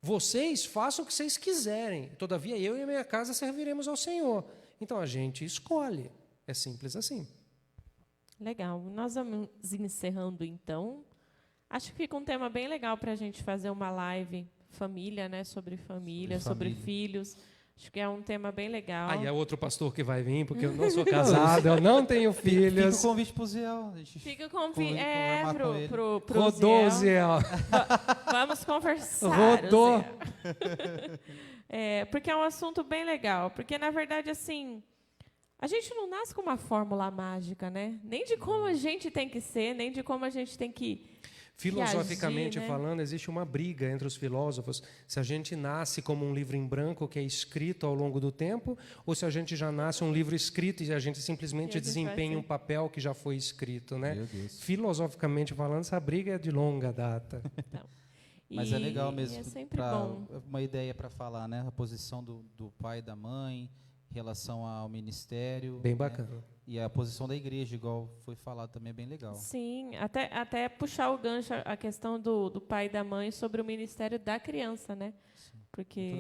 vocês façam o que vocês quiserem. Todavia, eu e a minha casa serviremos ao Senhor. Então, a gente escolhe. É simples assim. Legal. Nós vamos encerrando, então. Acho que fica um tema bem legal para a gente fazer uma live família, né? Sobre família, sobre filhos. Acho que é um tema bem legal. Aí é outro pastor que vai vir, porque eu não sou casado, eu não tenho filhos. Fica o convite pro Zé. Fica o convite pro Rodou, Zé. Vamos conversar. Rodou. Porque é um assunto bem legal. Porque, na verdade, assim, a gente não nasce com uma fórmula mágica, né? Nem de como a gente tem que ser, nem de como a gente tem que Filosoficamente agir, né? falando, existe uma briga entre os filósofos se a gente nasce como um livro em branco que é escrito ao longo do tempo ou se a gente já nasce um livro escrito e a gente simplesmente desempenha um papel que já foi escrito, né? Meu Deus. Filosoficamente falando, essa briga é de longa data. Então, Mas é legal mesmo. É sempre bom. Uma ideia para falar, né? A posição do pai e da mãe em relação ao ministério. Bem né? bacana. E a posição da igreja, igual foi falado, também é bem legal. Sim, até puxar o gancho a questão do pai e da mãe sobre o ministério da criança, né? Sim, porque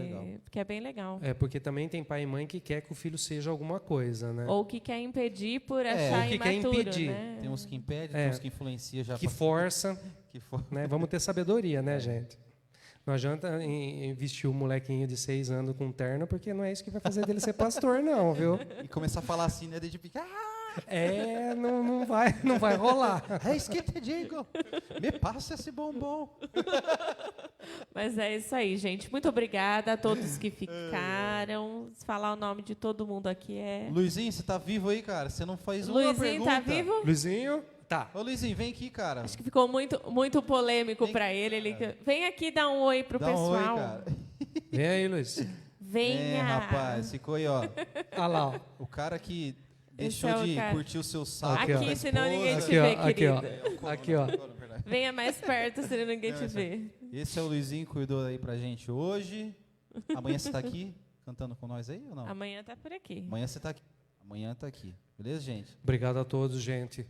é bem legal. Porque também tem pai e mãe que quer que o filho seja alguma coisa, né? Ou que quer impedir por achar ou que quer imaturo, impedir. né? Tem uns que impedem, tem uns que influenciam já. Que força. Né? Vamos ter sabedoria, né, gente? Não adianta investir o molequinho de 6 anos com terno, porque não é isso que vai fazer dele ser pastor, não, viu? E começar a falar assim, né? Desde pequeno. Não vai rolar. É isso que te digo. Me passa esse bombom. Mas é isso aí, gente. Muito obrigada a todos que ficaram. Falar o nome de todo mundo aqui é... Luizinho, você tá vivo aí, cara? Você não faz uma pergunta. Luizinho, tá vivo? Luizinho? Tá. Ô, Luizinho, vem aqui, cara. Acho que ficou muito polêmico para ele. Vem aqui dar um oi pro Dá um pessoal. oi, cara. Vem aí, Luiz. Venha. Rapaz, ficou aí, ó. Olha lá, ó. O cara que deixou é o de cara. curtir o seu sábado. Aqui, ó. Aqui, senão ninguém te Aqui, ó, vê, aqui, ó. querido. Aqui, ó. Venha mais perto, senão ninguém te vê. Esse é o Luizinho que cuidou aí pra gente hoje. Amanhã você tá aqui cantando com nós aí ou não? Amanhã tá por aqui. Amanhã você tá aqui. Amanhã tá aqui. Beleza, gente? Obrigado a todos, gente.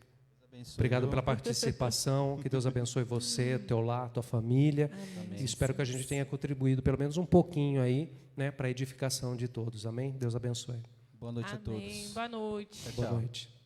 Abençoe, Obrigado viu? pela participação. Que Deus abençoe você, teu lar, tua família. Amém. E espero que a gente tenha contribuído pelo menos um pouquinho aí, né, para a edificação de todos. Amém? Deus abençoe. Boa noite a Amém. todos. Boa noite. Tchau, Boa tchau. noite.